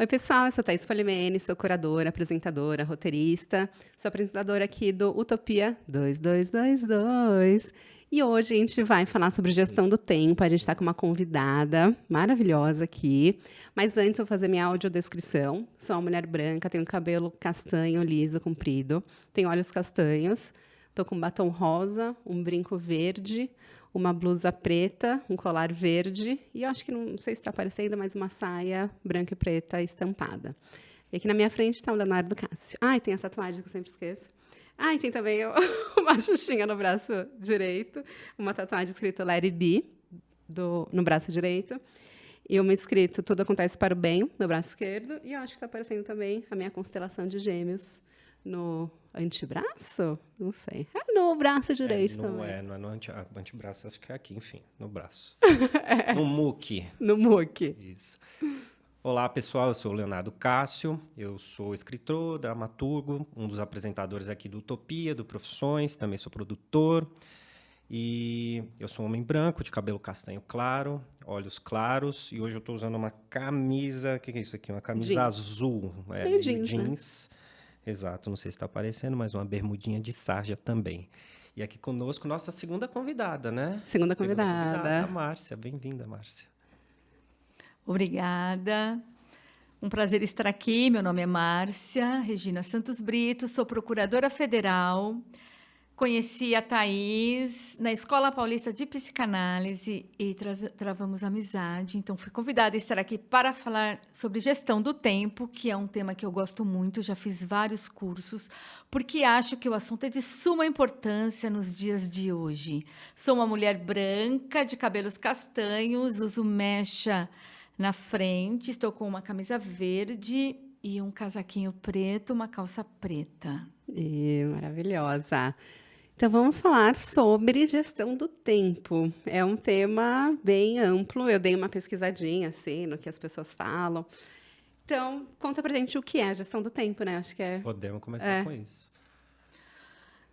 Oi, pessoal, eu sou Thaís Polimene, sou curadora, apresentadora, roteirista, sou apresentadora aqui do Utopia 2222. E hoje a gente vai falar sobre gestão do tempo. A gente está com uma convidada maravilhosa aqui. Mas antes eu vou fazer minha audiodescrição. Sou uma mulher branca, tenho cabelo castanho, liso, comprido, tenho olhos castanhos, estou com um batom rosa, um brinco verde, uma blusa preta, um colar verde e eu acho que não sei se está aparecendo, mas uma saia branca e preta estampada. E aqui na minha frente está o Leonardo Cássio. Ah, e tem essa tatuagem que eu sempre esqueço. Ah, e tem também uma xuxinha no braço direito, uma tatuagem escrito Let It Be no braço direito e uma escrito Tudo Acontece para o Bem no braço esquerdo. E eu acho que está aparecendo também a minha constelação de Gêmeos no antebraço? Não sei. É no braço direito também. Não é no antebraço, acho que é aqui, enfim, no braço. No muque. No muque. Isso. Olá, pessoal, eu sou o Leonardo Cássio, eu sou escritor, dramaturgo, um dos apresentadores aqui do Utopia, do Profissões, também sou produtor. E eu sou um homem branco, de cabelo castanho claro, olhos claros, e hoje eu estou usando uma camisa, o que é isso aqui? Uma camisa Jeans. azul. Meio jeans, né? Exato, não sei se está aparecendo, mas uma bermudinha de sarja também. E aqui conosco, nossa segunda convidada, né? Segunda convidada. A Márcia. Bem-vinda, Márcia. Obrigada. Um prazer estar aqui. Meu nome é Márcia Regina Santos Brito, sou procuradora federal. Conheci a Thaís na Escola Paulista de Psicanálise e travamos amizade. Então, fui convidada a estar aqui para falar sobre gestão do tempo, que é um tema que eu gosto muito, já fiz vários cursos, porque acho que o assunto é de suma importância nos dias de hoje. Sou uma mulher branca, de cabelos castanhos, uso mecha na frente, estou com uma camisa verde e um casaquinho preto, uma calça preta. Maravilhosa. Então, vamos falar sobre gestão do tempo. É um tema bem amplo. Eu dei uma pesquisadinha, assim, no que as pessoas falam. Então, conta pra gente o que é a gestão do tempo, né? Acho que é... Podemos começar com isso.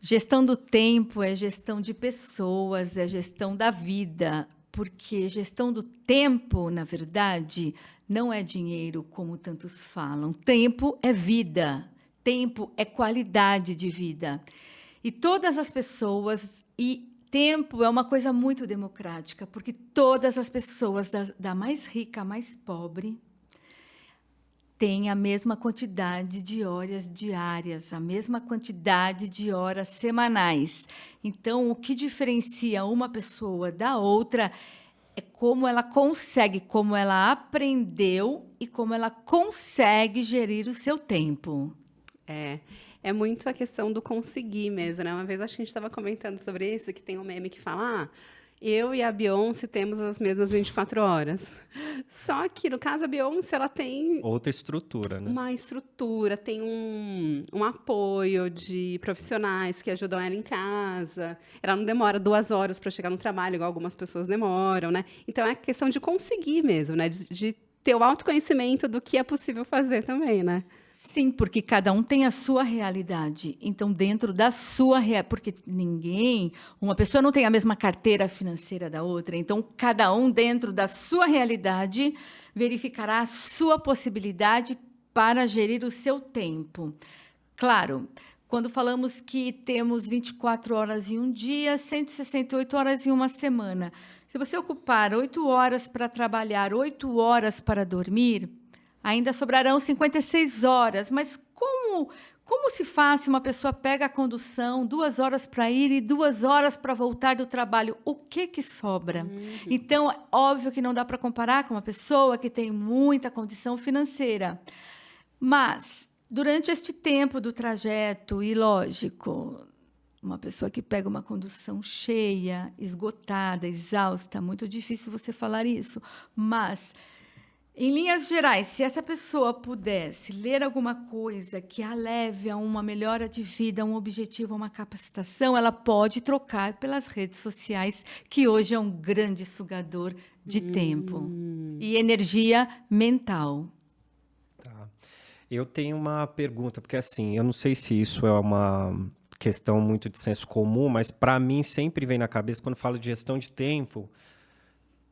Gestão do tempo é gestão de pessoas, é gestão da vida, porque gestão do tempo, na verdade, não é dinheiro, como tantos falam. Tempo é vida, tempo é qualidade de vida. E todas as pessoas, e tempo é uma coisa muito democrática, porque todas as pessoas, da mais rica à mais pobre, têm a mesma quantidade de horas diárias, a mesma quantidade de horas semanais. Então, o que diferencia uma pessoa da outra é como ela consegue, como ela aprendeu e como ela consegue gerir o seu tempo. É muito a questão do conseguir mesmo, né? Uma vez acho que a gente estava comentando sobre isso, que tem um meme que fala, eu e a Beyoncé temos as mesmas 24 horas. Só que, no caso, a Beyoncé, ela tem... Outra estrutura, né? Uma estrutura, tem um apoio de profissionais que ajudam ela em casa. Ela não demora 2 horas para chegar no trabalho, igual algumas pessoas demoram, né? Então, é questão de conseguir mesmo, né? De ter o autoconhecimento do que é possível fazer também, né? Sim, porque cada um tem a sua realidade. Então, dentro da sua porque uma pessoa não tem a mesma carteira financeira da outra. Então, cada um dentro da sua realidade verificará a sua possibilidade para gerir o seu tempo. Claro, quando falamos que temos 24 horas em um dia, 168 horas em uma semana. Se você ocupar 8 horas para trabalhar, 8 horas para dormir, ainda sobrarão 56 horas. Mas como se faz se uma pessoa pega a condução, 2 horas para ir e 2 horas para voltar do trabalho? O que sobra? Então, é óbvio que não dá para comparar com uma pessoa que tem muita condição financeira. Mas, durante este tempo do trajeto, e lógico, uma pessoa que pega uma condução cheia, esgotada, exausta, muito difícil você falar isso, mas... Em linhas gerais, se essa pessoa pudesse ler alguma coisa que a leve a uma melhora de vida, a um objetivo, a uma capacitação, ela pode trocar pelas redes sociais, que hoje é um grande sugador de tempo e energia mental. Tá. Eu tenho uma pergunta, porque assim, eu não sei se isso é uma questão muito de senso comum, mas para mim sempre vem na cabeça, quando falo de gestão de tempo,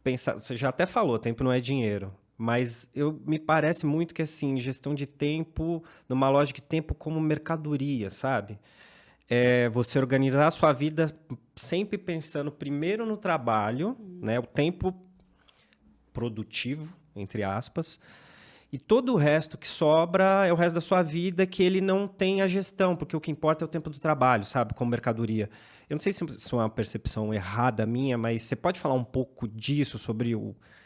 você já até falou, tempo não é dinheiro. Mas me parece muito que, assim, gestão de tempo, numa lógica de tempo como mercadoria, sabe? É você organizar a sua vida sempre pensando primeiro no trabalho, né? O tempo produtivo, entre aspas, e todo o resto que sobra é o resto da sua vida que ele não tem a gestão, porque o que importa é o tempo do trabalho, sabe? Como mercadoria. Eu não sei se isso é uma percepção errada minha, mas você pode falar um pouco disso, sobre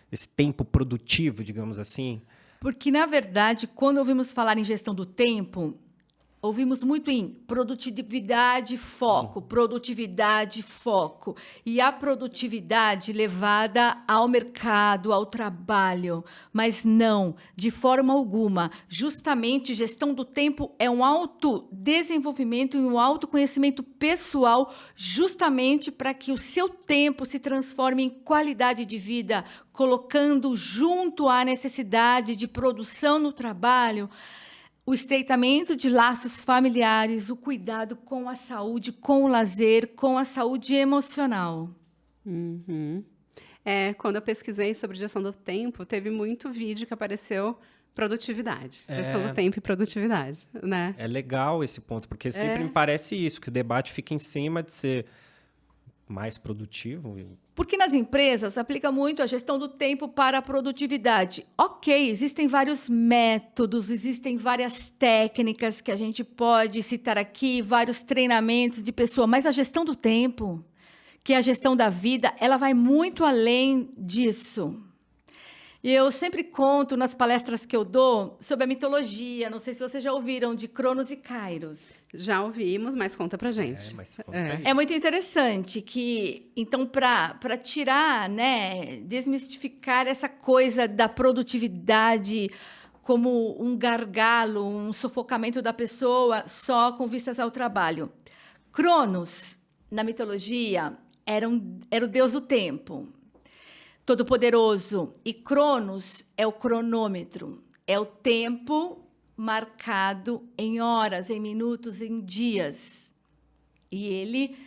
esse tempo produtivo, digamos assim? Porque, na verdade, quando ouvimos falar em gestão do tempo, ouvimos muito em produtividade, foco. E a produtividade levada ao mercado, ao trabalho. Mas não, de forma alguma. Justamente, gestão do tempo é um autodesenvolvimento e um autoconhecimento pessoal, justamente para que o seu tempo se transforme em qualidade de vida, colocando junto à necessidade de produção no trabalho o estreitamento de laços familiares, o cuidado com a saúde, com o lazer, com a saúde emocional. Uhum. Quando eu pesquisei sobre gestão do tempo, teve muito vídeo que apareceu produtividade. Gestão do tempo e produtividade, né? É legal esse ponto, porque sempre me parece isso, que o debate fica em cima de ser mais produtivo. Porque nas empresas aplica muito a gestão do tempo para a produtividade. Ok, existem vários métodos, existem várias técnicas que a gente pode citar aqui, vários treinamentos de pessoa, mas a gestão do tempo, que é a gestão da vida, ela vai muito além disso. E eu sempre conto nas palestras que eu dou sobre a mitologia, não sei se vocês já ouviram, de Cronos e Kairos. Já ouvimos, mas conta pra gente. Mas conta aí. É muito interessante que, então, para tirar, né, desmistificar essa coisa da produtividade como um gargalo, um sufocamento da pessoa só com vistas ao trabalho. Cronos, na mitologia, era o deus do tempo, todo-poderoso. E Cronos é o cronômetro, é o tempo marcado em horas, em minutos, em dias. E ele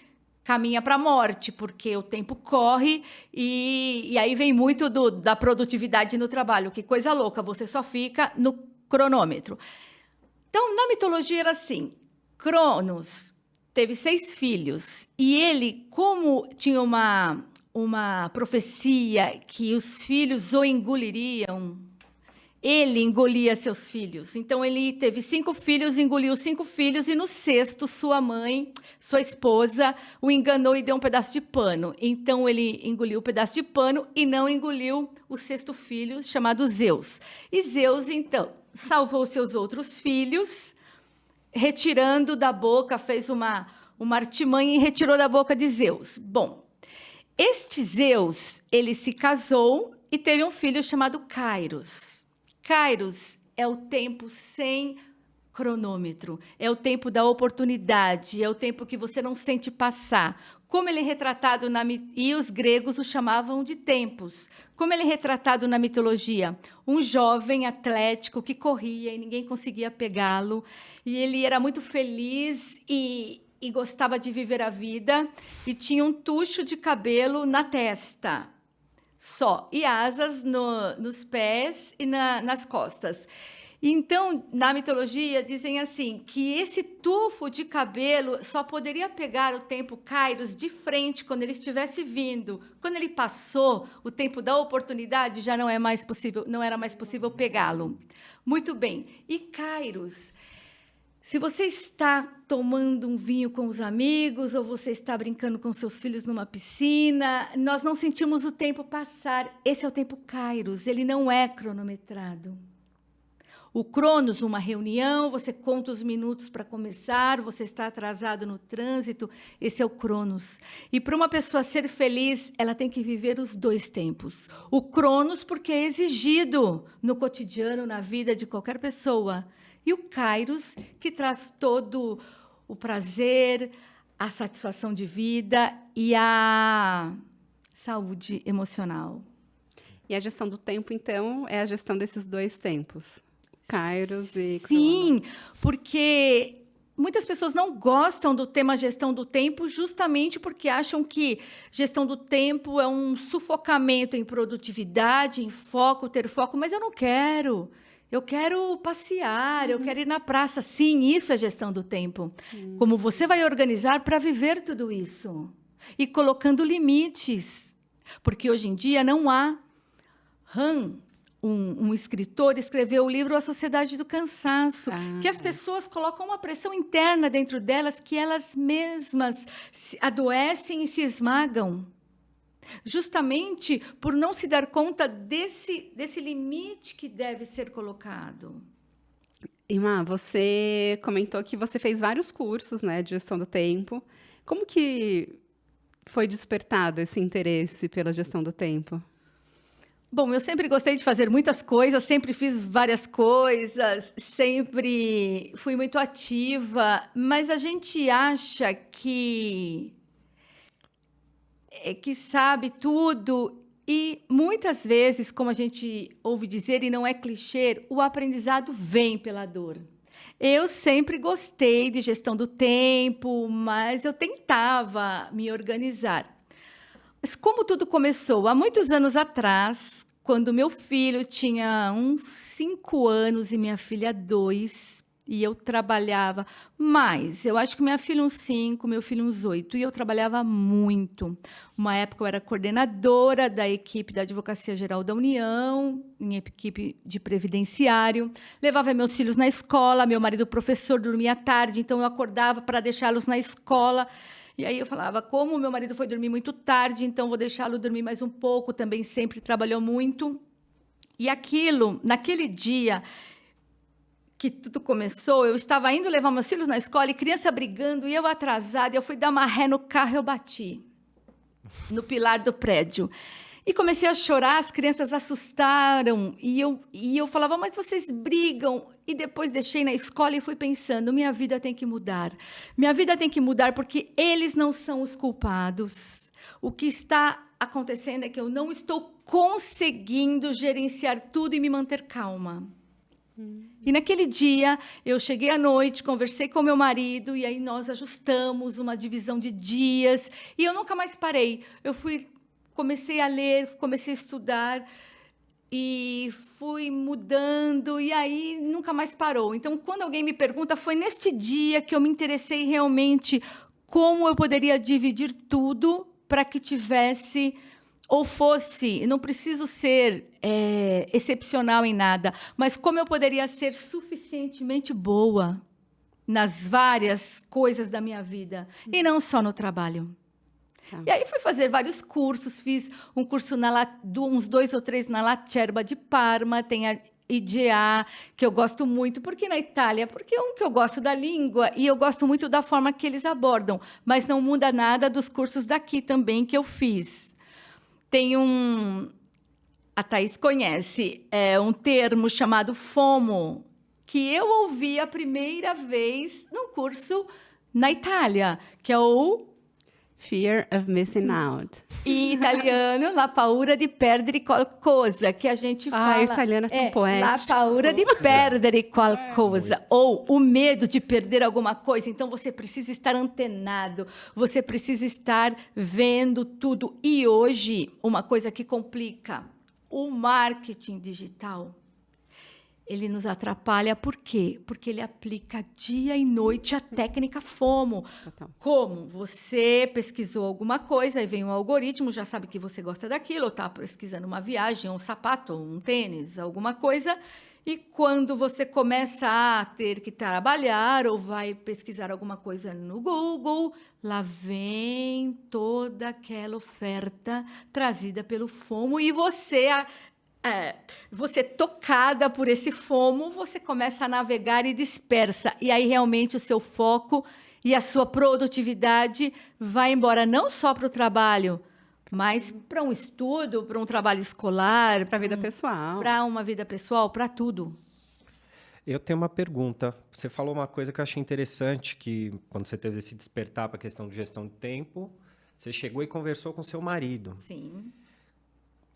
caminha para a morte, porque o tempo corre e aí vem muito da produtividade no trabalho. Que coisa louca, você só fica no cronômetro. Então, na mitologia era assim, Cronos teve 6 filhos e ele, como tinha uma profecia que os filhos o engoliriam, ele engolia seus filhos. Então, ele teve 5 filhos, engoliu 5 filhos, e no 6º, sua mãe, sua esposa, o enganou e deu um pedaço de pano. Então, ele engoliu o pedaço de pano e não engoliu o 6º filho, chamado Zeus. E Zeus, então, salvou seus outros filhos, retirando da boca, fez uma artimanha e retirou da boca de Zeus. Bom, este Zeus, ele se casou e teve um filho chamado Kairos. Kairos é o tempo sem cronômetro, é o tempo da oportunidade, é o tempo que você não sente passar. Como ele é retratado e os gregos o chamavam de tempos. Como ele é retratado na mitologia? Um jovem atlético que corria e ninguém conseguia pegá-lo, e ele era muito feliz e gostava de viver a vida, e tinha um tucho de cabelo na testa, só, e asas nos pés e nas costas. Então, na mitologia, dizem assim, que esse tufo de cabelo só poderia pegar o tempo Kairos de frente quando ele estivesse vindo. Quando ele passou, o tempo da oportunidade já não era mais possível pegá-lo. Muito bem. E Kairos, se você está tomando um vinho com os amigos ou você está brincando com seus filhos numa piscina, nós não sentimos o tempo passar. Esse é o tempo Kairos, ele não é cronometrado. O Cronos, uma reunião, você conta os minutos para começar, você está atrasado no trânsito, esse é o Cronos. E para uma pessoa ser feliz, ela tem que viver os 2 tempos. O Cronos, porque é exigido no cotidiano, na vida de qualquer pessoa. E o Kairos, que traz todo o prazer, a satisfação de vida e a saúde emocional. E a gestão do tempo, então, é a gestão desses 2 tempos. Kairos e Sim, porque muitas pessoas não gostam do tema gestão do tempo justamente porque acham que gestão do tempo é um sufocamento em produtividade, em foco, ter foco, mas eu não quero. Eu quero passear, eu quero ir na praça. Sim, isso é gestão do tempo. Como você vai organizar para viver tudo isso? E colocando limites. Porque hoje em dia não há. Han, um escritor, escreveu o livro A Sociedade do Cansaço, que as pessoas colocam uma pressão interna dentro delas que elas mesmas adoecem e se esmagam. Justamente por não se dar conta desse limite que deve ser colocado. Imá, você comentou que você fez vários cursos, né, de gestão do tempo. Como que foi despertado esse interesse pela gestão do tempo? Bom, eu sempre gostei de fazer muitas coisas, sempre fiz várias coisas, sempre fui muito ativa, mas a gente acha que sabe tudo e muitas vezes, como a gente ouve dizer, e não é clichê, o aprendizado vem pela dor. Eu sempre gostei de gestão do tempo, mas eu tentava me organizar. Mas como tudo começou? Há muitos anos atrás, quando meu filho tinha uns 5 anos e minha filha 2, e eu trabalhava mais. Eu acho que minha filha uns 5, meu filho uns 8, e eu trabalhava muito. Uma época eu era coordenadora da equipe da Advocacia Geral da União, em equipe de previdenciário. Levava meus filhos na escola, meu marido professor dormia à tarde, então eu acordava para deixá-los na escola. E aí eu falava, como o meu marido foi dormir muito tarde, então vou deixá-lo dormir mais um pouco, também sempre trabalhou muito. E aquilo, naquele dia que tudo começou, eu estava indo levar meus filhos na escola e criança brigando, e eu atrasada, eu fui dar uma ré no carro e eu bati no pilar do prédio. E comecei a chorar, as crianças assustaram, e eu falava, mas vocês brigam. E depois deixei na escola e fui pensando, minha vida tem que mudar. Minha vida tem que mudar porque eles não são os culpados. O que está acontecendo é que eu não estou conseguindo gerenciar tudo e me manter calma. E naquele dia, eu cheguei à noite, conversei com meu marido, e aí nós ajustamos uma divisão de dias, e eu nunca mais parei. Comecei a ler, comecei a estudar, e fui mudando, e aí nunca mais parou. Então, quando alguém me pergunta, foi neste dia que eu me interessei realmente como eu poderia dividir tudo para que tivesse... ou fosse, não preciso ser excepcional em nada, mas como eu poderia ser suficientemente boa nas várias coisas da minha vida, e não só no trabalho. Tá. E aí fui fazer vários cursos, fiz um curso, uns 2 ou 3 na Lacerba de Parma, tem a IGA, que eu gosto muito, porque na Itália, porque que eu gosto da língua e eu gosto muito da forma que eles abordam, mas não muda nada dos cursos daqui também que eu fiz. Tem a Thaís conhece, um termo chamado FOMO, que eu ouvi a primeira vez num curso na Itália, que é o... Fear of missing out. Em italiano, la paura di perdere qualcosa, que a gente fala... Ah, italiano é tão poético. La paura di perdere qualcosa, ou o medo de perder alguma coisa. Então, você precisa estar antenado, você precisa estar vendo tudo. E hoje, uma coisa que complica, o marketing digital, ele nos atrapalha. Por quê? Porque ele aplica dia e noite a técnica FOMO. Total. Como você pesquisou alguma coisa e vem um algoritmo, já sabe que você gosta daquilo, ou está pesquisando uma viagem, um sapato, um tênis, alguma coisa, e quando você começa a ter que trabalhar ou vai pesquisar alguma coisa no Google, lá vem toda aquela oferta trazida pelo FOMO e você tocada por esse FOMO, você começa a navegar e dispersa. E aí, realmente, o seu foco e a sua produtividade vai embora, não só para o trabalho, mas para um estudo, para um trabalho escolar. Para a vida pessoal. Para uma vida pessoal, para tudo. Eu tenho uma pergunta. Você falou uma coisa que eu achei interessante, que quando você teve esse despertar para a questão de gestão de tempo, você chegou e conversou com seu marido. Sim.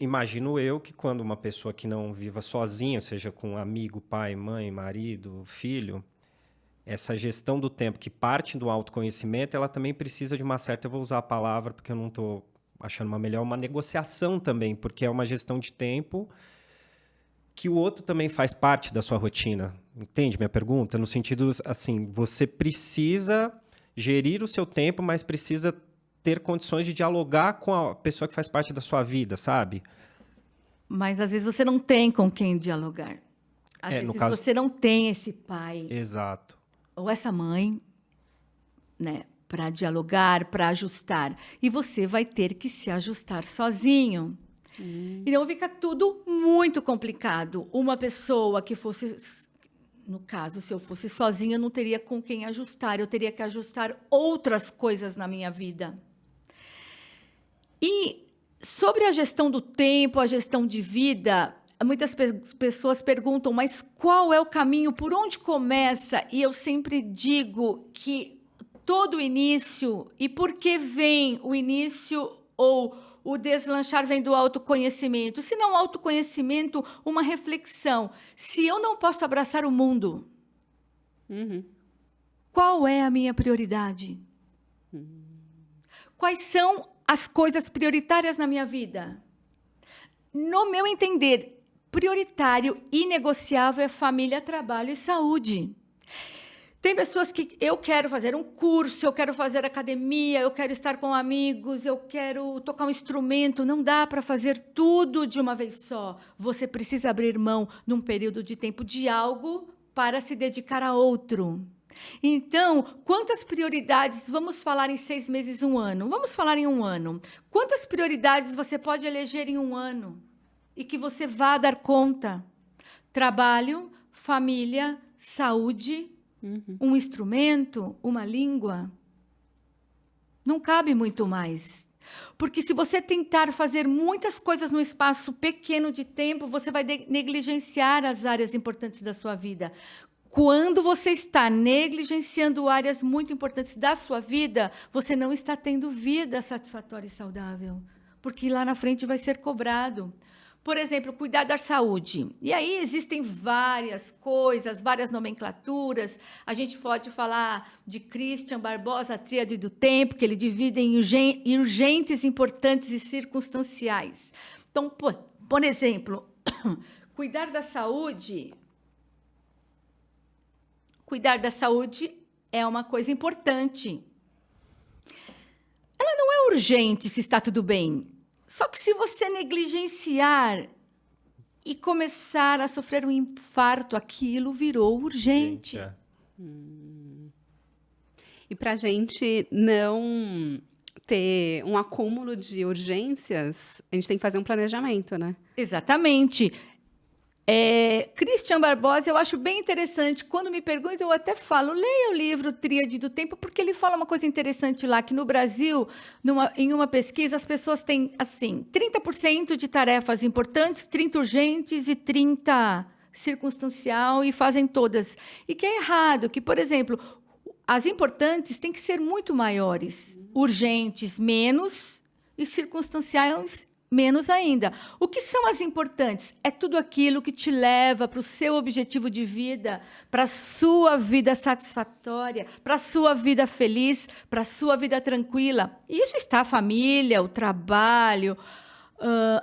Imagino eu que quando uma pessoa que não viva sozinha, seja com um amigo, pai, mãe, marido, filho, essa gestão do tempo que parte do autoconhecimento, ela também precisa de uma certa, eu vou usar a palavra porque eu não estou achando uma melhor, uma negociação também, porque é uma gestão de tempo que o outro também faz parte da sua rotina. Entende minha pergunta? No sentido, assim, você precisa gerir o seu tempo, mas precisa ter condições de dialogar com a pessoa que faz parte da sua vida, sabe? Mas às vezes você não tem com quem dialogar. Às vezes você não tem esse pai. Exato. Ou essa mãe, né, para dialogar, para ajustar. E você vai ter que se ajustar sozinho. E não fica tudo muito complicado. Uma pessoa que fosse... No caso, se eu fosse sozinha, eu não teria com quem ajustar. Eu teria que ajustar outras coisas na minha vida. E sobre a gestão do tempo, a gestão de vida, muitas pessoas perguntam, mas qual é o caminho? Por onde começa? E eu sempre digo que todo início, e por que vem o início ou o deslanchar vem do autoconhecimento? Se não autoconhecimento, uma reflexão. Se eu não posso abraçar o mundo, qual é a minha prioridade? Quais são as coisas prioritárias na minha vida? No meu entender, prioritário e inegociável é família, trabalho e saúde. Tem pessoas que eu quero fazer um curso, eu quero fazer academia, eu quero estar com amigos, eu quero tocar um instrumento. Não dá para fazer tudo de uma vez só. Você precisa abrir mão, num período de tempo, de algo para se dedicar a outro. Então, quantas prioridades, vamos falar em 6 meses, 1 ano? Vamos falar em 1 ano. Quantas prioridades você pode eleger em 1 ano? E que você vá dar conta? Trabalho, família, saúde, um instrumento, uma língua? Não cabe muito mais. Porque se você tentar fazer muitas coisas num espaço pequeno de tempo, você vai negligenciar as áreas importantes da sua vida. Quando você está negligenciando áreas muito importantes da sua vida, você não está tendo vida satisfatória e saudável, porque lá na frente vai ser cobrado. Por exemplo, cuidar da saúde. E aí existem várias coisas, várias nomenclaturas. A gente pode falar de Christian Barbosa, a tríade do tempo, que ele divide em urgentes, importantes e circunstanciais. Então, por exemplo, cuidar da saúde... Cuidar da saúde é uma coisa importante. Ela não é urgente se está tudo bem. Só que se você negligenciar e começar a sofrer um infarto, aquilo virou urgente. E para a gente não ter um acúmulo de urgências, a gente tem que fazer um planejamento, né? Exatamente. Christian Barbosa, eu acho bem interessante. Quando me perguntam, eu até falo, leia o livro Tríade do Tempo, porque ele fala uma coisa interessante lá, que no Brasil, em uma pesquisa, as pessoas têm, assim, 30% de tarefas importantes, 30 urgentes e 30 circunstancial, e fazem todas. E que é errado, que, por exemplo, as importantes têm que ser muito maiores, urgentes menos e circunstanciais menos ainda. O que são as importantes? É tudo aquilo que te leva para o seu objetivo de vida, para a sua vida satisfatória, para a sua vida feliz, para a sua vida tranquila. E isso está a família, o trabalho,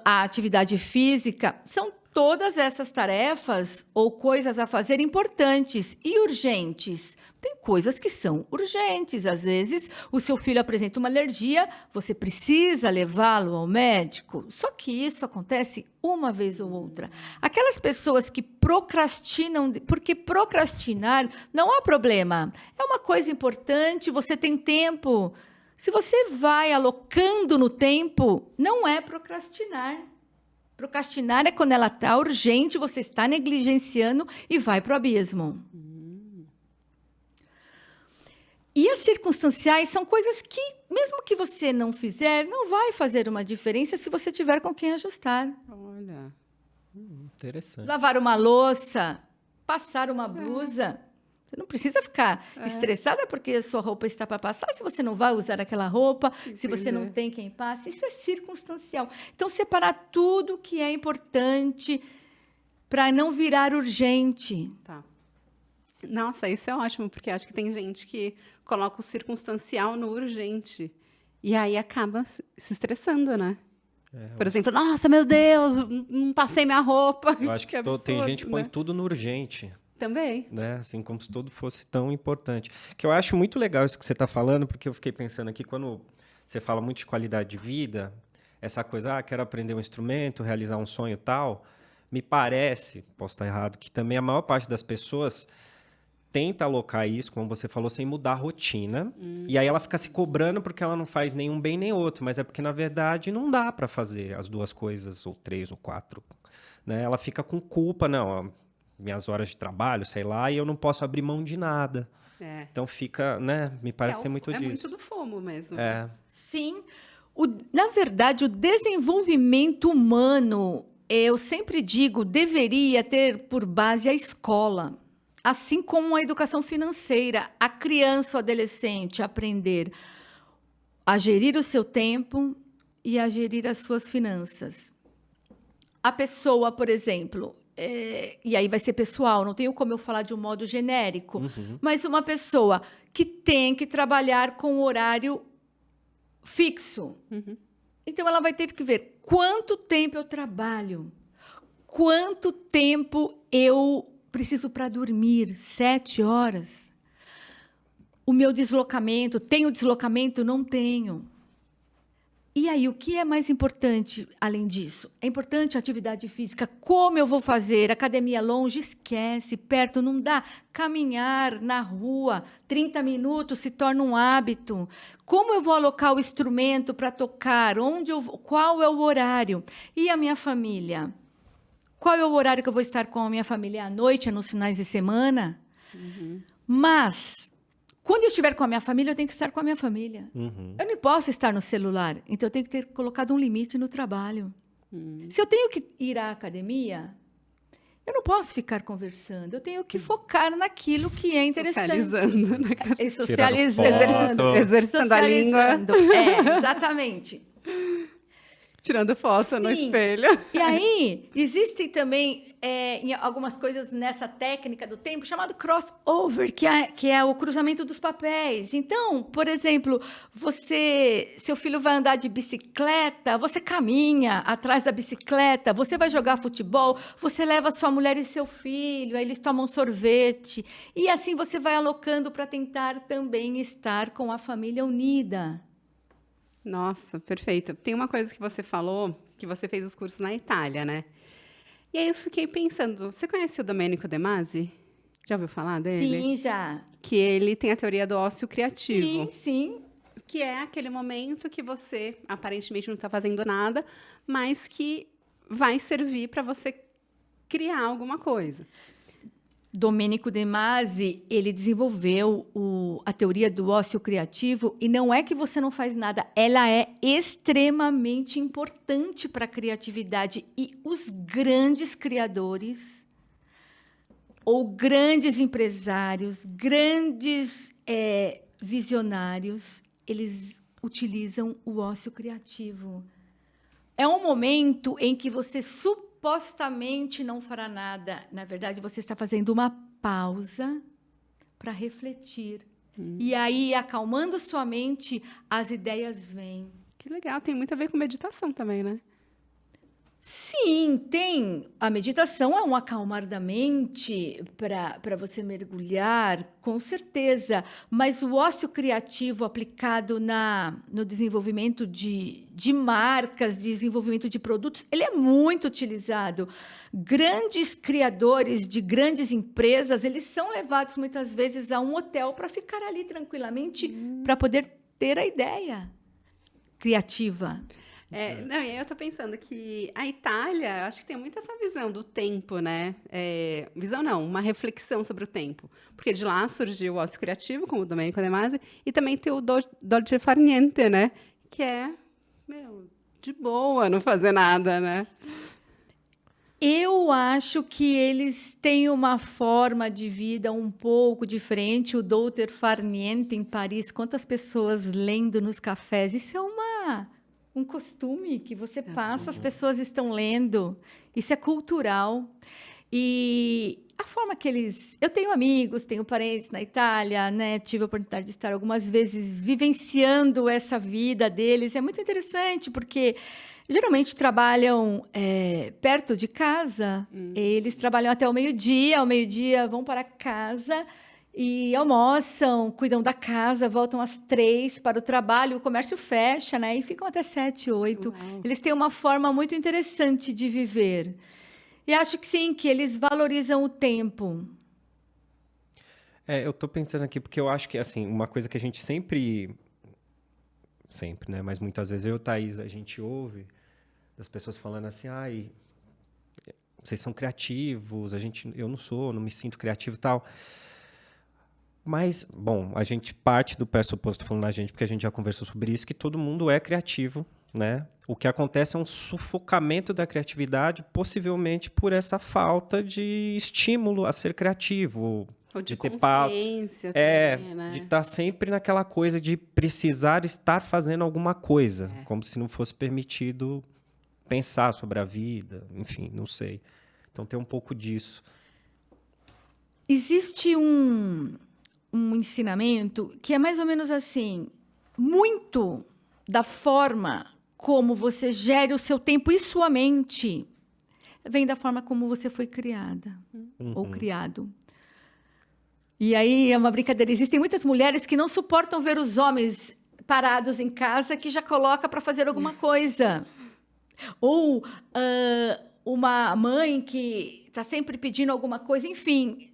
a atividade física. São todas essas tarefas ou coisas a fazer importantes e urgentes. Tem coisas que são urgentes. Às vezes, o seu filho apresenta uma alergia, você precisa levá-lo ao médico. Só que isso acontece uma vez ou outra. Aquelas pessoas que procrastinam, porque procrastinar não há problema. É uma coisa importante, você tem tempo. Se você vai alocando no tempo, não é procrastinar. Procrastinar é quando ela está urgente, você está negligenciando e vai para o abismo. E as circunstanciais são coisas que, mesmo que você não fizer, não vai fazer uma diferença se você tiver com quem ajustar. Olha. Interessante. Lavar uma louça, passar uma blusa. Você não precisa ficar estressada porque a sua roupa está para passar, se você não vai usar aquela roupa, se você não tem quem passe. Isso é circunstancial. Então, separar tudo que é importante para não virar urgente. Tá. Nossa, isso é ótimo, porque acho que tem gente que coloca o circunstancial no urgente. E aí acaba se estressando, né? Por exemplo, nossa, meu Deus, não passei minha roupa. Eu acho que tem absurdo, gente que põe né? tudo no urgente. Também. Né? Assim, como se tudo fosse tão importante. Que eu acho muito legal isso que você está falando, porque eu fiquei pensando aqui, quando você fala muito de qualidade de vida, essa coisa, quero aprender um instrumento, realizar um sonho e tal, me parece, posso estar errado, que também a maior parte das pessoas tenta alocar isso, como você falou, sem mudar a rotina, e aí ela fica se cobrando porque ela não faz nenhum bem nem outro, mas é porque, na verdade, não dá para fazer as duas coisas, ou 3 ou 4. Né? Ela fica com culpa, não, minhas horas de trabalho, sei lá, e eu não posso abrir mão de nada. É. Então fica, né? Me parece que tem muito É disso. muito do FOMO mesmo. É. Sim. Na verdade, o desenvolvimento humano, eu sempre digo, deveria ter por base a escola. Assim como a educação financeira, a criança, o adolescente aprender a gerir o seu tempo e a gerir as suas finanças. A pessoa, por exemplo, e aí vai ser pessoal, não tenho como eu falar de um modo genérico, mas uma pessoa que tem que trabalhar com horário fixo. Então, ela vai ter que ver quanto tempo eu trabalho, quanto tempo eu preciso para dormir, 7 horas. O meu deslocamento, tenho deslocamento? Não tenho. E aí, o que é mais importante além disso? É importante a atividade física. Como eu vou fazer? Academia longe? Esquece. Perto não dá. Caminhar na rua, 30 minutos se torna um hábito. Como eu vou alocar o instrumento para tocar? Qual é o horário? E a minha família? Qual é o horário que eu vou estar com a minha família? À noite, nos finais de semana? Mas, quando eu estiver com a minha família, eu tenho que estar com a minha família. Eu não posso estar no celular. Então, eu tenho que ter colocado um limite no trabalho. Se eu tenho que ir à academia, eu não posso ficar conversando. Eu tenho que focar naquilo que é interessante. Socializando, né? E socializando. Exercitando a língua. Exatamente. Tirando foto no Sim. espelho. E aí, existem também algumas coisas nessa técnica do tempo, chamado crossover, que é o cruzamento dos papéis. Então, por exemplo, seu filho vai andar de bicicleta, você caminha atrás da bicicleta, você vai jogar futebol, você leva sua mulher e seu filho, aí eles tomam sorvete. E assim você vai alocando para tentar também estar com a família unida. Nossa, perfeito. Tem uma coisa que você falou, que você fez os cursos na Itália, né? E aí eu fiquei pensando, você conhece o Domenico De Masi? Já ouviu falar dele? Sim, já. Que ele tem a teoria do ócio criativo. Sim. Que é aquele momento que você, aparentemente, não está fazendo nada, mas que vai servir para você criar alguma coisa. Domenico De Masi, ele desenvolveu a teoria do ócio criativo e não é que você não faz nada, ela é extremamente importante para a criatividade e os grandes criadores ou grandes empresários, grandes visionários, eles utilizam o ócio criativo. É um momento em que você supostamente não fará nada. Na verdade, você está fazendo uma pausa para refletir. E aí, acalmando sua mente, as ideias vêm. Que legal, tem muito a ver com meditação também, né? Sim, tem. A meditação é um acalmar da mente para você mergulhar, com certeza. Mas o ócio criativo aplicado no desenvolvimento de marcas, desenvolvimento de produtos, ele é muito utilizado. Grandes criadores de grandes empresas, eles são levados muitas vezes a um hotel para ficar ali tranquilamente, para poder ter a ideia criativa. Não, e aí eu tô pensando que a Itália, acho que tem muito essa visão do tempo, né? Visão não, uma reflexão sobre o tempo. Porque de lá surgiu o ócio criativo, como o Domenico De Masi, e também tem o dolce far niente, né? Que é, de boa não fazer nada, né? Eu acho que eles têm uma forma de vida um pouco diferente. O Dolce far niente em Paris, quantas pessoas lendo nos cafés? Isso é um costume que você passa, as pessoas estão lendo. Isso é cultural. E a forma que eles... Eu tenho amigos, tenho parentes na Itália, né? Tive a oportunidade de estar algumas vezes vivenciando essa vida deles. É muito interessante, porque geralmente trabalham perto de casa. Eles trabalham até o meio-dia. Ao meio-dia vão para casa e almoçam, cuidam da casa, voltam às 3 para o trabalho. O comércio fecha, né? E ficam até 7, 8. Uau. Eles têm uma forma muito interessante de viver. E acho que sim, que eles valorizam o tempo. Eu tô pensando aqui porque eu acho que, assim, uma coisa que a gente sempre, né? Mas muitas vezes eu e Thaís, a gente ouve das pessoas falando assim, ai, vocês são criativos, eu não me sinto criativo e tal. Mas, bom, a gente parte do pressuposto, falando a gente, porque a gente já conversou sobre isso, que todo mundo é criativo, né? O que acontece é um sufocamento da criatividade, possivelmente por essa falta de estímulo a ser criativo. Ou de ter paz. consciência também, né? De estar sempre naquela coisa de precisar estar fazendo alguma coisa, como se não fosse permitido pensar sobre a vida, enfim, não sei. Então tem um pouco disso. Existe um ensinamento que é mais ou menos assim, muito da forma como você gere o seu tempo e sua mente vem da forma como você foi criada ou criado. E aí é uma brincadeira. Existem muitas mulheres que não suportam ver os homens parados em casa que já coloca para fazer alguma coisa. Ou uma mãe que está sempre pedindo alguma coisa. Enfim,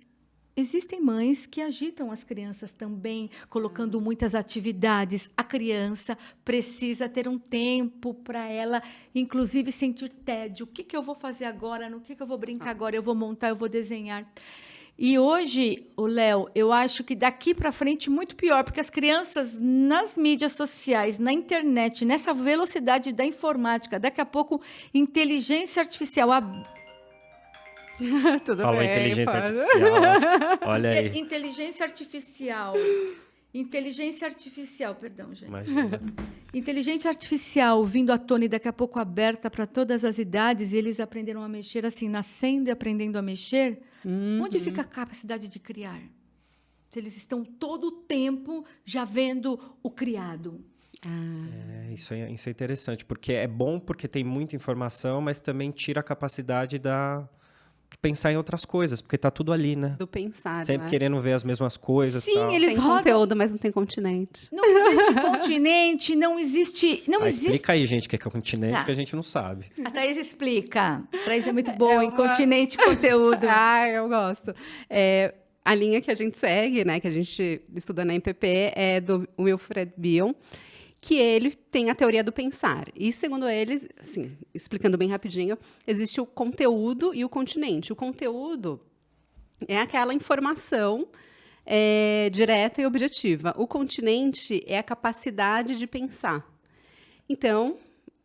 existem mães que agitam as crianças também, colocando muitas atividades. A criança precisa ter um tempo para ela, inclusive, sentir tédio. O que eu vou fazer agora? No que eu vou brincar agora? Eu vou montar, eu vou desenhar. E hoje, Léo, eu acho que daqui para frente muito pior, porque as crianças nas mídias sociais, na internet, nessa velocidade da informática, daqui a pouco, inteligência artificial... Tudo Falou bem, inteligência pode. artificial. Olha aí. Inteligência artificial, perdão, gente. Imagina. Inteligência artificial vindo à tona e daqui a pouco aberta para todas as idades, e eles aprenderam a mexer assim, nascendo e aprendendo a mexer. Onde fica a capacidade de criar? Se eles estão todo o tempo já vendo o criado. Isso é interessante, porque é bom porque tem muita informação, mas também tira a capacidade de pensar em outras coisas, porque tá tudo ali, né? Do pensar, Sempre né? querendo ver as mesmas coisas. Sim, tal. eles Tem rodam. conteúdo, mas não tem continente. Não existe continente, não existe. Explica aí, gente, o que é continente, Tá. que a gente não sabe. A Thaís explica. A Thaís é muito boa em continente e conteúdo. Eu gosto. A linha que a gente segue, né, que a gente estuda na MPP, é do Wilfred Bion, que ele tem a teoria do pensar. E, segundo ele, assim, explicando bem rapidinho, existe o conteúdo e o continente. O conteúdo é aquela informação direta e objetiva. O continente é a capacidade de pensar. Então,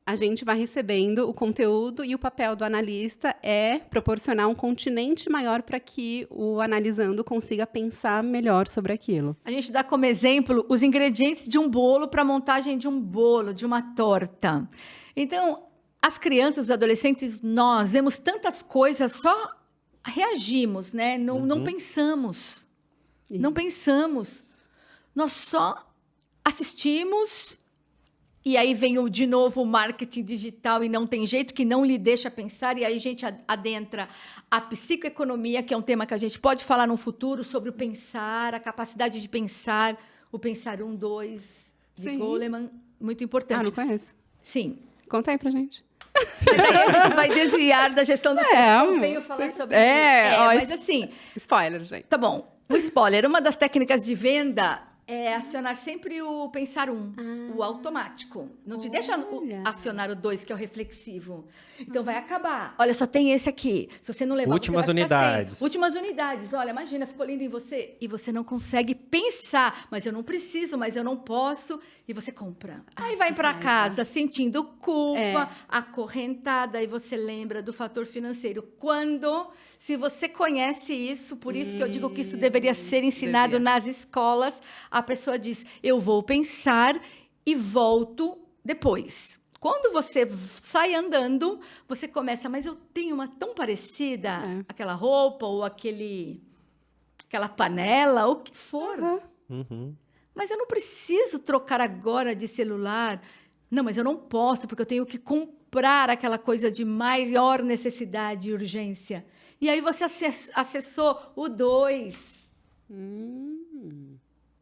a gente vai recebendo o conteúdo e o papel do analista é proporcionar um continente maior para que o analisando consiga pensar melhor sobre aquilo. A gente dá como exemplo os ingredientes de um bolo para a montagem de um bolo, de uma torta. Então, as crianças, os adolescentes, nós vemos tantas coisas, só reagimos, né? Não pensamos. Não pensamos. Nós só assistimos. E aí vem de novo o marketing digital e não tem jeito, que não lhe deixa pensar. E aí a gente adentra a psicoeconomia, que é um tema que a gente pode falar no futuro, sobre o pensar, a capacidade de pensar, o pensar 1, 2, de Sim. Goleman, muito importante. Não conheço. Sim. Conta aí pra gente. Mas aí a gente vai desviar da gestão do tempo. Eu venho falar sobre isso. Mas assim, Spoiler, gente. tá bom. Um spoiler. Uma das técnicas de venda é acionar sempre o pensar 1, o automático. Não te deixa acionar o 2, que é o reflexivo. Então, vai acabar. Olha, só tem esse aqui. Se você não levar, Últimas você vai ficar unidades. sem. Últimas unidades. Olha, imagina, ficou lindo em você. E você não consegue pensar. Mas eu não preciso, mas eu não posso. E você compra. Aí vai para casa sentindo culpa, acorrentada. E você lembra do fator financeiro. Se você conhece isso, por isso que eu digo que isso deveria ser ensinado nas escolas, a pessoa diz, eu vou pensar e volto depois. Quando você sai andando, você começa, mas eu tenho uma tão parecida, aquela roupa ou aquela panela, ou o que for. Uhum. Mas eu não preciso trocar agora de celular. Não, mas eu não posso, porque eu tenho que comprar aquela coisa de maior necessidade e urgência. E aí você acessou o 2.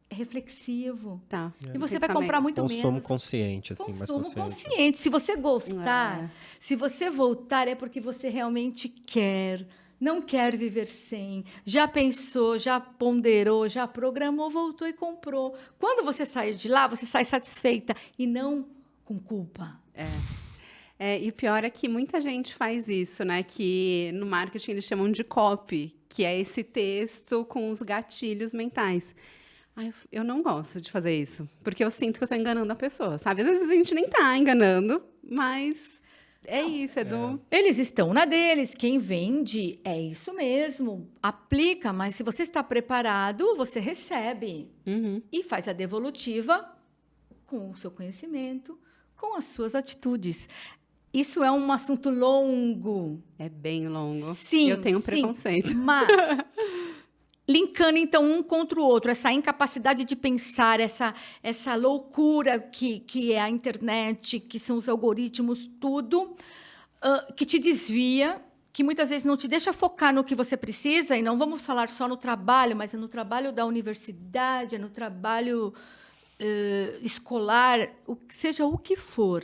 É reflexivo. Tá. E você vai comprar muito Consumo menos. consciente, assim, mais Consumo consciente. consciente. Se você gostar, se você voltar, é porque você realmente quer. Não quer viver sem. Já pensou, já ponderou, já programou, voltou e comprou. Quando você sair de lá, você sai satisfeita e não com culpa. E o pior é que muita gente faz isso, né? Que no marketing eles chamam de copy, que é esse texto com os gatilhos mentais. Ai, eu não gosto de fazer isso, porque eu sinto que eu estou enganando a pessoa, sabe? Às vezes a gente nem está enganando, mas é isso, é do... Eles estão na deles. Quem vende é isso mesmo. Aplica, mas se você está preparado, você recebe. E faz a devolutiva com o seu conhecimento, com as suas atitudes. Isso é um assunto longo. É bem longo. Sim, eu tenho sim, preconceito. Mas, linkando, então, um contra o outro, essa incapacidade de pensar, essa loucura que é a internet, que são os algoritmos, tudo, que te desvia, que muitas vezes não te deixa focar no que você precisa, e não vamos falar só no trabalho, mas é no trabalho da universidade, é no trabalho escolar, seja o que for.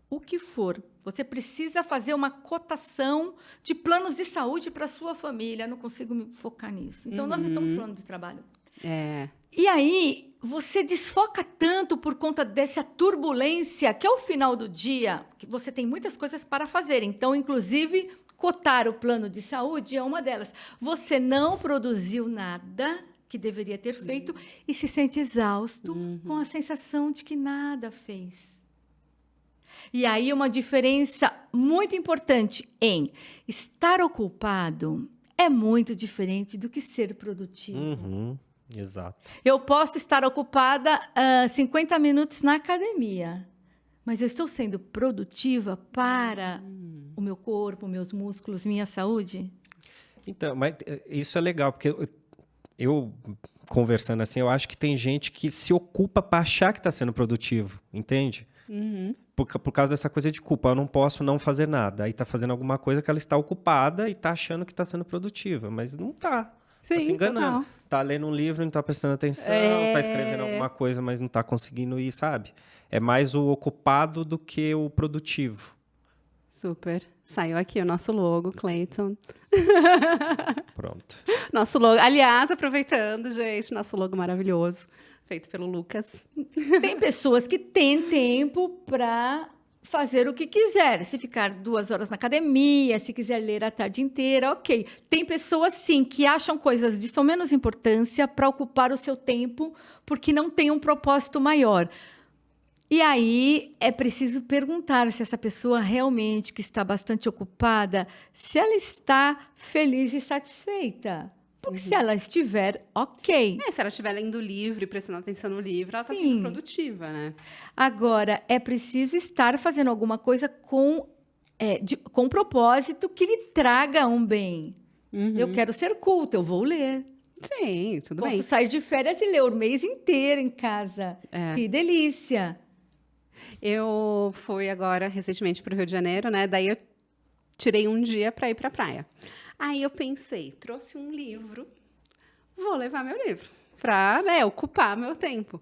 O que for. Você precisa fazer uma cotação de planos de saúde para a sua família. Eu não consigo me focar nisso. Então, nós estamos falando de trabalho. E aí, você desfoca tanto por conta dessa turbulência, que ao final do dia, que você tem muitas coisas para fazer. Então, inclusive, cotar o plano de saúde é uma delas. Você não produziu nada que deveria ter feito e se sente exausto com a sensação de que nada fez. E aí uma diferença muito importante em estar ocupado é muito diferente do que ser produtivo. Exato. Eu posso estar ocupada 50 minutos na academia, mas eu estou sendo produtiva para o meu corpo, meus músculos, minha saúde? Então, mas isso é legal, porque eu conversando assim, eu acho que tem gente que se ocupa para achar que está sendo produtivo, entende? Por causa dessa coisa de culpa, eu não posso não fazer nada. Aí está fazendo alguma coisa que ela está ocupada e está achando que está sendo produtiva, mas não está. Está se enganando. Está lendo um livro, não está prestando atenção, está escrevendo alguma coisa, mas não está conseguindo ir, sabe? É mais o ocupado do que o produtivo. Super. Saiu aqui o nosso logo, Clayton. Pronto. Nosso logo. Aliás, aproveitando, gente, nosso logo maravilhoso, feito pelo Lucas. Tem pessoas que têm tempo para fazer o que quiser. Se ficar 2 horas na academia, se quiser ler a tarde inteira, ok. Tem pessoas, sim, que acham coisas de só menos importância para ocupar o seu tempo, porque não tem um propósito maior. E aí é preciso perguntar se essa pessoa realmente, que está bastante ocupada, se ela está feliz e satisfeita. Porque se ela estiver, ok. Se ela estiver lendo o livro e prestando atenção no livro, ela está Sim. sendo produtiva, né? Agora, é preciso estar fazendo alguma coisa com propósito que lhe traga um bem. Eu quero ser culta, eu vou ler. Sim, tudo Posso bem. sair de férias e ler o mês inteiro em casa. Que delícia. Eu fui agora, recentemente, para o Rio de Janeiro, né? Daí eu tirei um dia para ir para a praia. Aí eu pensei, trouxe um livro, vou levar meu livro para ocupar meu tempo.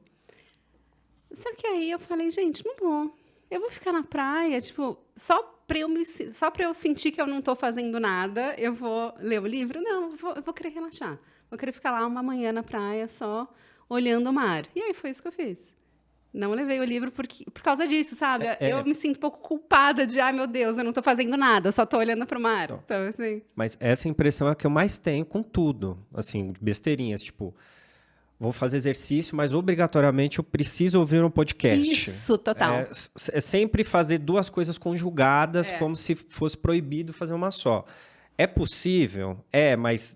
Só que aí eu falei, gente, não vou. Eu vou ficar na praia, tipo, só para eu sentir que eu não estou fazendo nada, eu vou ler o livro? Não, eu vou querer relaxar. Vou querer ficar lá uma manhã na praia só olhando o mar. E aí foi isso que eu fiz. Não levei o livro por causa disso, sabe? Eu me sinto um pouco culpada de, ai, meu Deus, eu não estou fazendo nada, eu só estou olhando para o mar. Então, assim... Mas essa impressão é a que eu mais tenho com tudo. Assim, besteirinhas, tipo, vou fazer exercício, mas obrigatoriamente eu preciso ouvir um podcast. Isso, total. É sempre fazer 2 coisas conjugadas, como se fosse proibido fazer uma só. É possível? Mas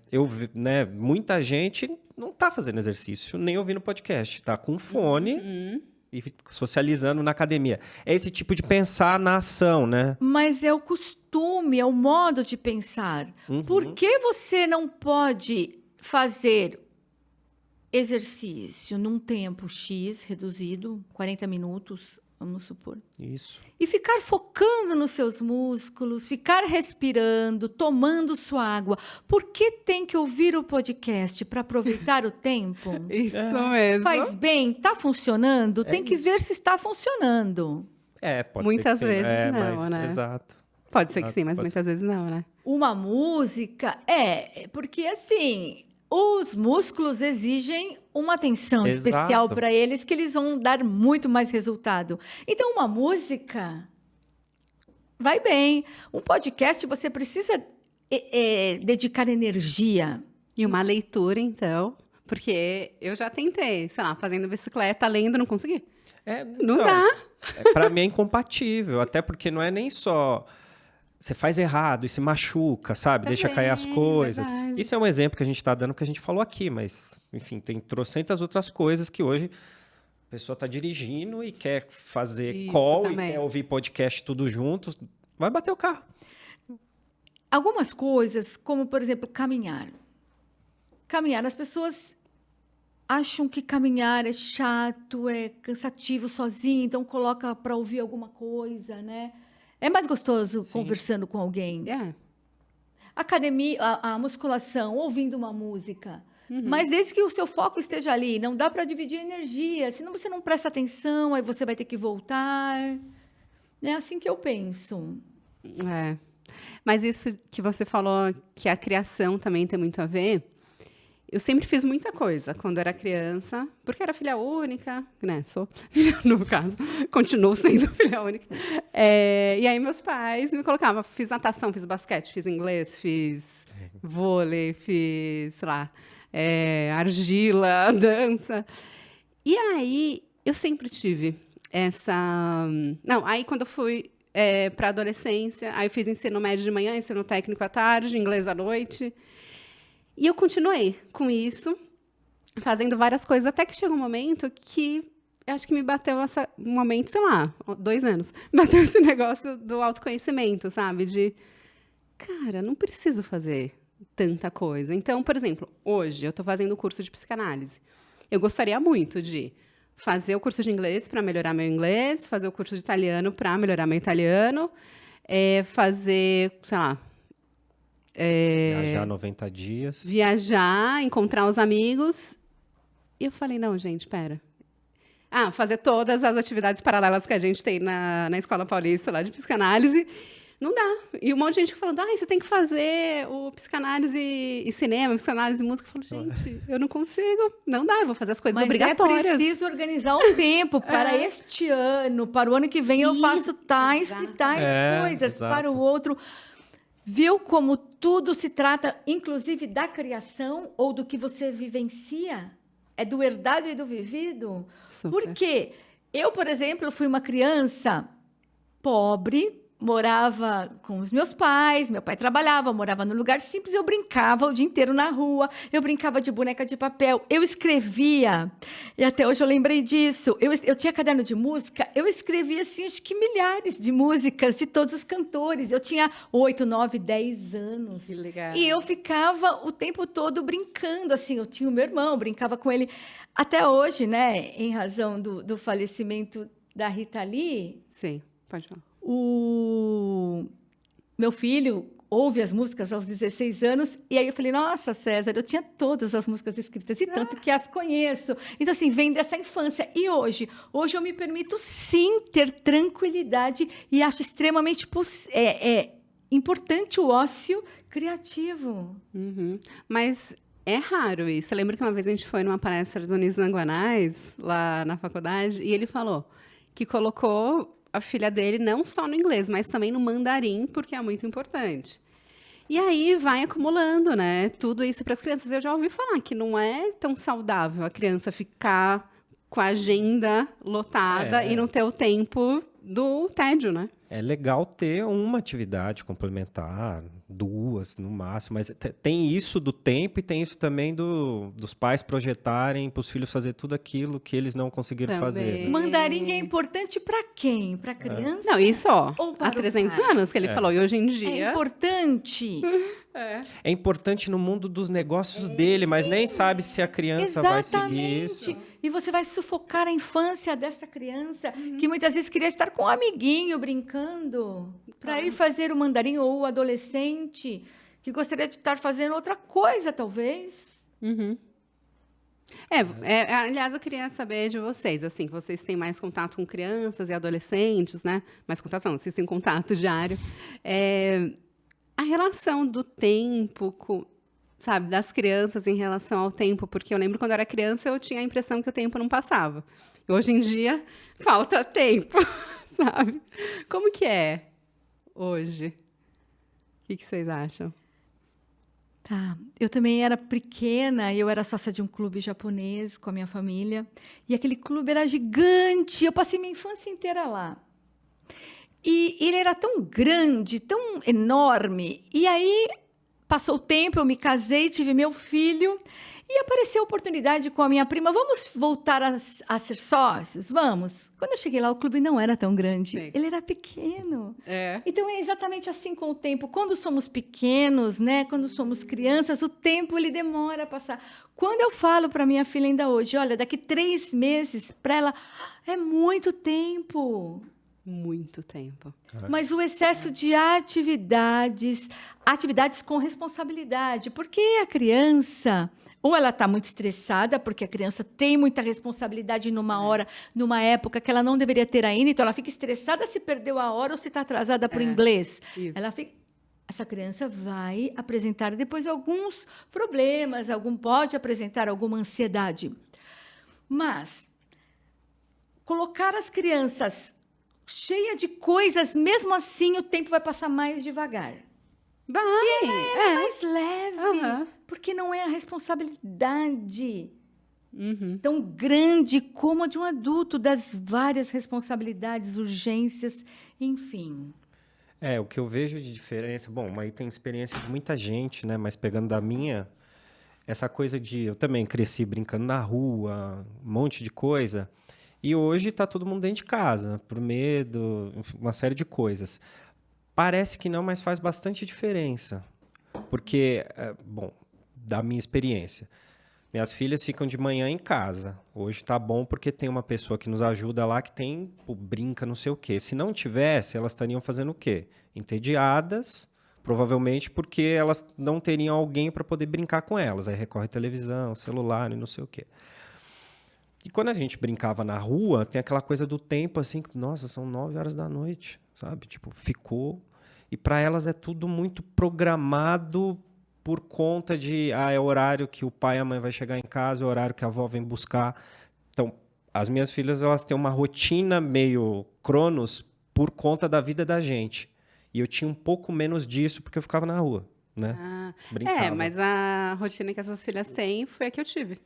muita gente não está fazendo exercício, nem ouvindo podcast. Está com fone... e socializando na academia. É esse tipo de pensar na ação, né? Mas é o costume, é o modo de pensar. Por que você não pode fazer exercício num tempo X reduzido, 40 minutos, vamos supor, Isso. e ficar focando nos seus músculos, ficar respirando, tomando sua água? Por que tem que ouvir o podcast para aproveitar o tempo? Isso mesmo. Faz bem? Está funcionando? Tem que ver se está funcionando. Pode Muitas ser que sim. vezes não, mas, né? Exato. Pode ser que sim, mas Pode muitas vezes não, né? Uma música porque assim, os músculos exigem uma atenção Exato. especial para eles, que eles vão dar muito mais resultado. Então, uma música vai bem. Um podcast, você precisa dedicar energia. E uma leitura, então, porque eu já tentei, sei lá, fazendo bicicleta, lendo, não consegui. Não dá. Para mim é incompatível, até porque não é nem só você faz errado e se machuca, sabe? Deixa cair as coisas. Verdade. Isso é um exemplo que a gente está dando, que a gente falou aqui, mas, enfim, tem trocentas outras coisas que hoje a pessoa está dirigindo e quer fazer Isso call também. e quer ouvir podcast tudo juntos, vai bater o carro. Algumas coisas, como, por exemplo, caminhar. Caminhar, as pessoas acham que caminhar é chato, é cansativo sozinho, então coloca para ouvir alguma coisa, né? É mais gostoso conversando com alguém. Academia, a musculação, ouvindo uma música. Mas desde que o seu foco esteja ali, não dá para dividir energia, senão você não presta atenção, aí você vai ter que voltar. É assim que eu penso. Mas isso que você falou, que a criação também tem muito a ver, eu sempre fiz muita coisa quando era criança, porque era filha única, né? Sou, no caso, continuo sendo filha única. E aí meus pais me colocavam, fiz natação, fiz basquete, fiz inglês, fiz vôlei, fiz, sei lá, argila, dança. E aí eu sempre tive essa... Não, aí quando eu fui para adolescência, aí eu fiz ensino médio de manhã, ensino técnico à tarde, inglês à noite. E eu continuei com isso, fazendo várias coisas, até que chegou um momento que eu acho que me bateu um momento, sei lá, 2 anos, bateu esse negócio do autoconhecimento, sabe? De, cara, não preciso fazer tanta coisa. Então, por exemplo, hoje eu estou fazendo o curso de psicanálise. Eu gostaria muito de fazer o curso de inglês para melhorar meu inglês, fazer o curso de italiano para melhorar meu italiano, fazer, sei lá, Viajar 90 dias. viajar, encontrar os amigos. E eu falei, não, gente, pera. Fazer todas as atividades paralelas que a gente tem na Escola Paulista, lá de psicanálise. Não dá. E um monte de gente falando, você tem que fazer o psicanálise e cinema, psicanálise e música. Eu falo, gente, eu não consigo. Não dá, eu vou fazer as coisas obrigatórias. É preciso organizar um tempo para este ano, para o ano que vem eu faço tais e tais coisas, exato. para o outro. Viu como tudo se trata, inclusive, da criação ou do que você vivencia? É do herdado e do vivido? Super. Porque eu, por exemplo, fui uma criança pobre, morava com os meus pais, meu pai trabalhava, morava num lugar simples, eu brincava o dia inteiro na rua, eu brincava de boneca de papel, eu escrevia, e até hoje eu lembrei disso, eu tinha caderno de música, eu escrevia, assim, acho que milhares de músicas de todos os cantores, eu tinha 8, 9, 10 anos. Que legal. E eu ficava o tempo todo brincando, assim, eu tinha o meu irmão, brincava com ele, até hoje, né, em razão do falecimento da Rita Lee. Sim, pode falar. O meu filho ouve as músicas aos 16 anos, e aí eu falei, nossa, César, eu tinha todas as músicas escritas, e tanto que as conheço. Então, assim, vem dessa infância. E hoje eu me permito, sim, ter tranquilidade, e acho extremamente importante o ócio criativo. Mas é raro isso. Eu lembro que uma vez a gente foi numa palestra do Nizam Guanais, lá na faculdade, e ele falou que colocou a filha dele não só no inglês, mas também no mandarim, porque é muito importante. E aí vai acumulando, né? Tudo isso para as crianças. Eu já ouvi falar que não é tão saudável a criança ficar com a agenda lotada e não ter o tempo do tédio, né? É legal ter uma atividade complementar 2 no máximo, mas tem isso do tempo e tem isso também dos pais projetarem para os filhos fazer tudo aquilo que eles não conseguiram fazer. Também. Né? Mandarim é importante para quem? Para criança? Não, isso, ó, Ou para há o 300 pai? anos que ele falou, e hoje em É dia... importante. É importante no mundo dos negócios dele, mas nem sabe se a criança vai seguir isso. E você vai sufocar a infância dessa criança, que muitas vezes queria estar com um amiguinho brincando, para ir fazer o mandarim, ou o adolescente que gostaria de estar fazendo outra coisa, talvez. Uhum. Aliás, eu queria saber de vocês, assim, que vocês têm mais contato com crianças e adolescentes, né? Mais contato não, vocês têm contato diário. A relação do tempo, sabe, das crianças em relação ao tempo, porque eu lembro quando eu era criança, eu tinha a impressão que o tempo não passava. E hoje em dia, falta tempo, sabe? Como que é hoje? O que vocês acham? Tá. Eu também era pequena e eu era sócia de um clube japonês com a minha família. E aquele clube era gigante. Eu passei minha infância inteira lá. E ele era tão grande, tão enorme. E aí, passou o tempo, eu me casei, tive meu filho. E apareceu a oportunidade com a minha prima. Vamos voltar a ser sócios? Vamos. Quando eu cheguei lá, o clube não era tão grande. Sim. Ele era pequeno. É. Então, é exatamente assim com o tempo. Quando somos pequenos, né? Quando somos crianças, o tempo ele demora a passar. Quando eu falo para minha filha ainda hoje, olha, daqui 3 meses, para ela, é muito tempo. Muito tempo. Mas o excesso de atividades com responsabilidade, porque a criança, ou ela está muito estressada, porque a criança tem muita responsabilidade numa época que ela não deveria ter ainda, então ela fica estressada se perdeu a hora ou se está atrasada para o inglês. Isso. Essa criança vai apresentar depois alguns problemas, pode apresentar alguma ansiedade. Mas colocar as crianças cheia de coisas, mesmo assim o tempo vai passar mais devagar. Vai! É mais leve, Aham. porque não é a responsabilidade Uhum. tão grande como a de um adulto, das várias responsabilidades, urgências, enfim. O que eu vejo de diferença... Bom, aí tem experiência de muita gente, né? Mas pegando da minha, essa coisa de... Eu também cresci brincando na rua, um monte de coisa... E hoje está todo mundo dentro de casa, por medo, uma série de coisas. Parece que não, mas faz bastante diferença. Porque, bom, da minha experiência, minhas filhas ficam de manhã em casa. Hoje está bom porque tem uma pessoa que nos ajuda lá que brinca não sei o quê. Se não tivesse, elas estariam fazendo o quê? Entediadas, provavelmente porque elas não teriam alguém para poder brincar com elas. Aí recorre televisão, celular e não sei o quê. E quando a gente brincava na rua, tem aquela coisa do tempo, assim, que, nossa, são 9 horas da noite, sabe? Tipo, ficou. E para elas é tudo muito programado por conta de, é o horário que o pai e a mãe vai chegar em casa, é o horário que a avó vem buscar. Então, as minhas filhas, elas têm uma rotina meio cronos por conta da vida da gente. E eu tinha um pouco menos disso porque eu ficava na rua, né? Brincava. Mas a rotina que essas filhas têm foi a que eu tive.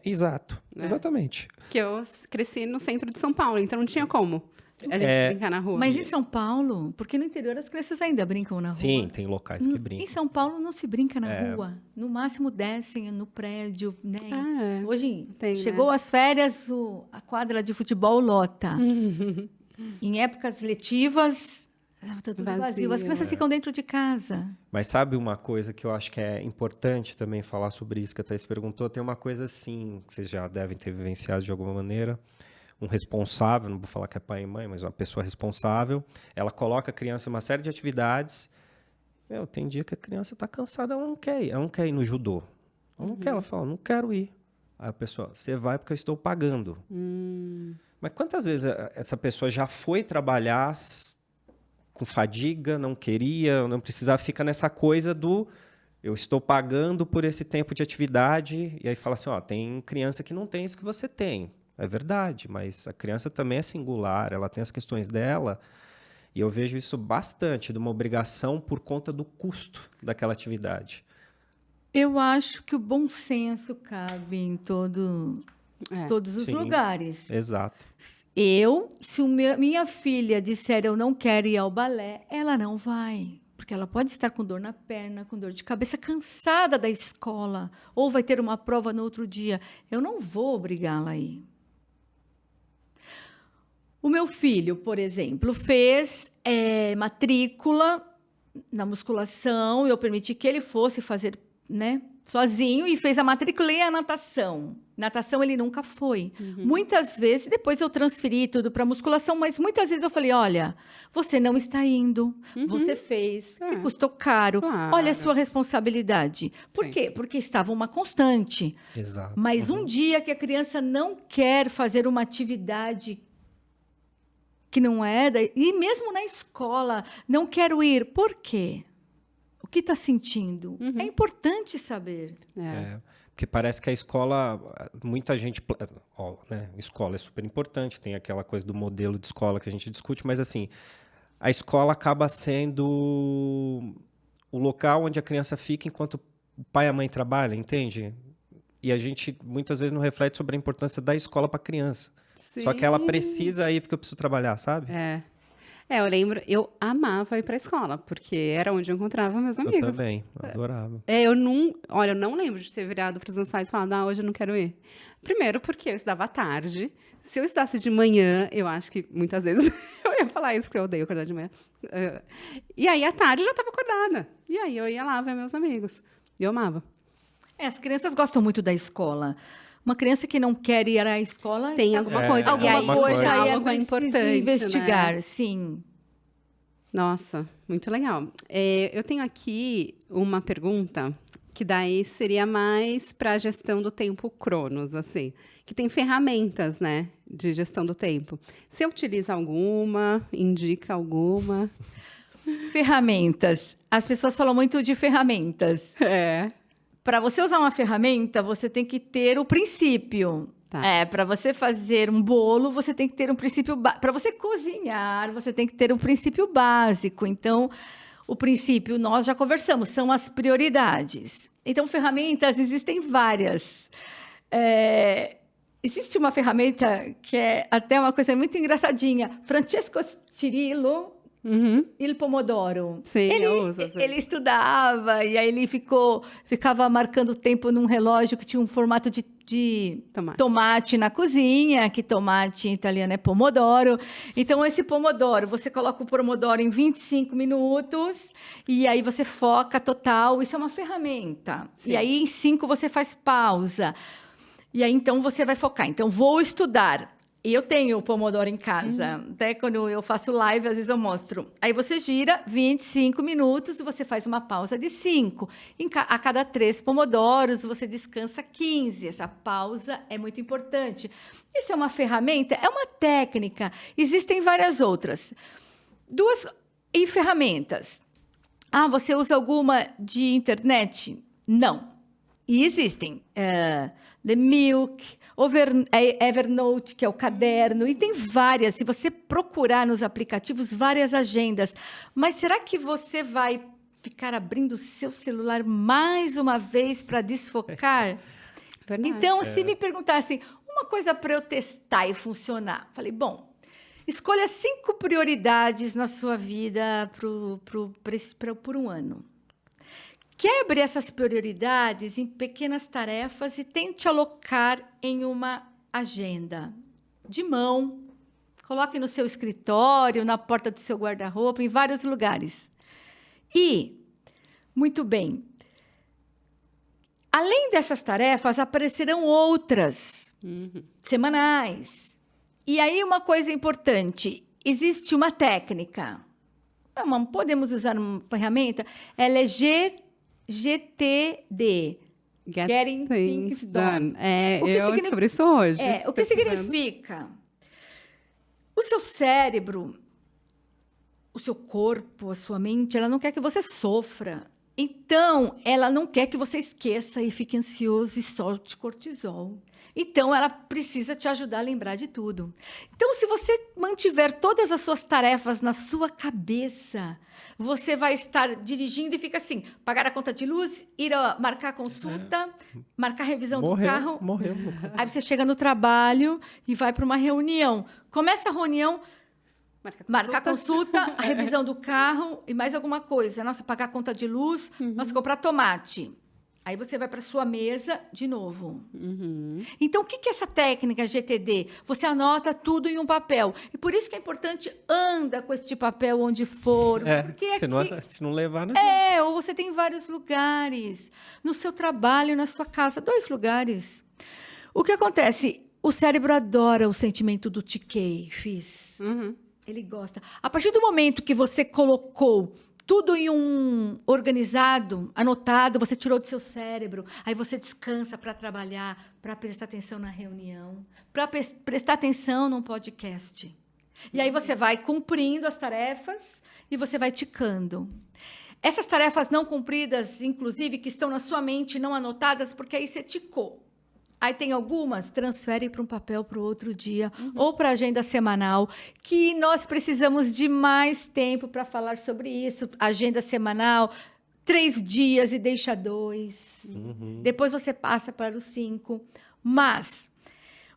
Exato. Exatamente. Que eu cresci no centro de São Paulo, então não tinha como a gente brincar na rua. Mas em São Paulo, porque no interior as crianças ainda brincam na rua. Sim, tem locais que brincam. Em São Paulo não se brinca na rua. No máximo descem no prédio, né? Hoje chegou as férias, a quadra de futebol lota. Em épocas letivas, tá tudo vazio. As crianças ficam dentro de casa. Mas sabe uma coisa que eu acho que é importante também falar sobre isso que a Thaís perguntou? Tem uma coisa assim, que vocês já devem ter vivenciado de alguma maneira. Um responsável, não vou falar que é pai e mãe, mas uma pessoa responsável, ela coloca a criança em uma série de atividades. Tem dia que a criança está cansada, ela não quer ir no judô. Ela não quer, ela fala, não quero ir. Aí a pessoa, você vai porque eu estou pagando. Mas quantas vezes essa pessoa já foi trabalhar com fadiga, não queria, não precisava, fica nessa coisa do eu estou pagando por esse tempo de atividade, e aí fala assim, tem criança que não tem isso que você tem. É verdade, mas a criança também é singular, ela tem as questões dela, e eu vejo isso bastante, de uma obrigação por conta do custo daquela atividade. Eu acho que o bom senso cabe em todos os lugares. Exato. Se minha filha disser eu não quero ir ao balé, ela não vai. porque ela pode estar com dor na perna, com dor de cabeça, cansada da escola, ou vai ter uma prova no outro dia. Eu não vou obrigá-la a ir. O meu filho, por exemplo, fez matrícula na musculação, eu permiti que ele fosse fazer, né, sozinho, e fez a matrícula e a natação. Natação ele nunca foi. Muitas vezes, depois eu transferi tudo para musculação, mas muitas vezes eu falei, olha, você não está indo, você fez, me custou caro, Claro. olha a sua responsabilidade. Por quê? Porque estava uma constante. Exato. Mas um dia que a criança não quer fazer uma atividade que não é, e mesmo na escola, não quero ir, por quê? O que está sentindo? É importante saber. Porque parece que a escola, muita gente, né, escola é super importante, tem aquela coisa do modelo de escola que a gente discute, mas assim, a escola acaba sendo o local onde a criança fica enquanto o pai e a mãe trabalham, entende? E a gente muitas vezes não reflete sobre a importância da escola para a criança. Só que ela precisa ir porque eu preciso trabalhar, sabe? Eu lembro, eu amava ir pra escola, porque era onde eu encontrava meus amigos. Eu também, adorava. Eu não lembro de ter virado para os meus pais e falado, hoje eu não quero ir. Primeiro, porque eu estudava à tarde. Se eu estudasse de manhã, eu acho que muitas vezes eu ia falar isso, porque eu odeio acordar de manhã. E aí, à tarde, eu já estava acordada. E aí, eu ia lá ver meus amigos. E eu amava. As crianças gostam muito da escola. Uma criança que não quer ir à escola... Tem alguma coisa. Alguma e aí, coisa aí algo é importante, preciso investigar, né? sim. Nossa, muito legal. Eu tenho aqui uma pergunta que daí seria mais para a gestão do tempo Cronos, assim, que tem ferramentas, né, de gestão do tempo. Você utiliza alguma? Indica alguma? Ferramentas. As pessoas falam muito de ferramentas. Para você usar uma ferramenta, você tem que ter o princípio. Tá. Para você fazer um bolo, você tem que ter um princípio básico. Para você cozinhar, você tem que ter um princípio básico. Então, o princípio, nós já conversamos, são as prioridades. Então, ferramentas, existem várias. Existe uma ferramenta que é até uma coisa muito engraçadinha. Francesco Cirillo, Il Pomodoro. Sim, eu uso. Ele estudava e aí ele ficava marcando o tempo num relógio que tinha um formato de tomate na cozinha, que tomate em italiano é pomodoro. Então, esse pomodoro, você coloca o pomodoro em 25 minutos e aí você foca total. Isso é uma ferramenta. Sim. E aí, em 5, você faz pausa. E aí, então, você vai focar. Então, vou estudar. E eu tenho o Pomodoro em casa. Até quando eu faço live, às vezes eu mostro. Aí você gira 25 minutos e você faz uma pausa de 5. A cada 3 Pomodoros, você descansa 15. Essa pausa é muito importante. Isso é uma ferramenta? É uma técnica. Existem várias outras. E ferramentas? Você usa alguma de internet? Não. E existem. The Milk... Evernote, que é o caderno, e tem várias, se você procurar nos aplicativos, várias agendas. Mas será que você vai ficar abrindo o seu celular mais uma vez para desfocar? Verdade. Então, se me perguntassem uma coisa para eu testar e funcionar, falei, bom, escolha 5 prioridades na sua vida por um ano. Quebre essas prioridades em pequenas tarefas e tente alocar em uma agenda de mão. Coloque no seu escritório, na porta do seu guarda-roupa, em vários lugares. E, muito bem, além dessas tarefas, aparecerão outras, semanais. E aí, uma coisa importante, existe uma técnica. Podemos usar uma ferramenta, ela é GTD. Getting Things Done. Eu descobri isso hoje. O que significa? O seu cérebro, o seu corpo, a sua mente, ela não quer que você sofra. Então, ela não quer que você esqueça e fique ansioso e solte cortisol. Então, ela precisa te ajudar a lembrar de tudo. Então, se você mantiver todas as suas tarefas na sua cabeça, você vai estar dirigindo e fica assim, pagar a conta de luz, marcar a consulta, marcar a revisão do carro. Morreu. Aí você chega no trabalho e vai para uma reunião. Começa a reunião, Marcar a consulta, a revisão do carro e mais alguma coisa. Nossa, pagar a conta de luz, nossa, comprar tomate. Aí você vai para sua mesa de novo. Então, o que é essa técnica GTD? Você anota tudo em um papel. E por isso que é importante, anda com este papel onde for. Porque se não levar, né? ou você tem vários lugares. No seu trabalho, na sua casa, 2 lugares. O que acontece? O cérebro adora o sentimento do tiquei, fiz. Ele gosta. A partir do momento que você colocou tudo em um organizado, anotado, você tirou do seu cérebro, aí você descansa para trabalhar, para prestar atenção na reunião, para prestar atenção num podcast. E aí você vai cumprindo as tarefas e você vai ticando. Essas tarefas não cumpridas, inclusive, que estão na sua mente, não anotadas, porque aí você ticou. Aí tem algumas, transfere para um papel para o outro dia, ou para a agenda semanal, que nós precisamos de mais tempo para falar sobre isso. Agenda semanal, 3 dias e deixa 2. Depois você passa para os 5. Mas,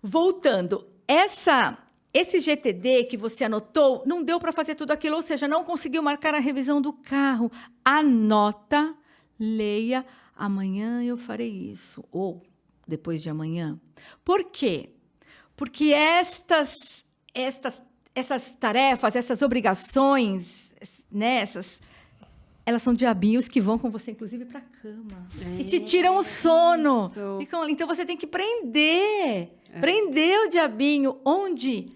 voltando, esse GTD que você anotou, não deu para fazer tudo aquilo, ou seja, não conseguiu marcar a revisão do carro. Anota, leia, amanhã eu farei isso, ou depois de amanhã. Por quê? Porque essas tarefas, essas obrigações, né, elas são diabinhos que vão com você, inclusive, para a cama. E te tiram o sono. Então, você tem que prender o diabinho. Onde?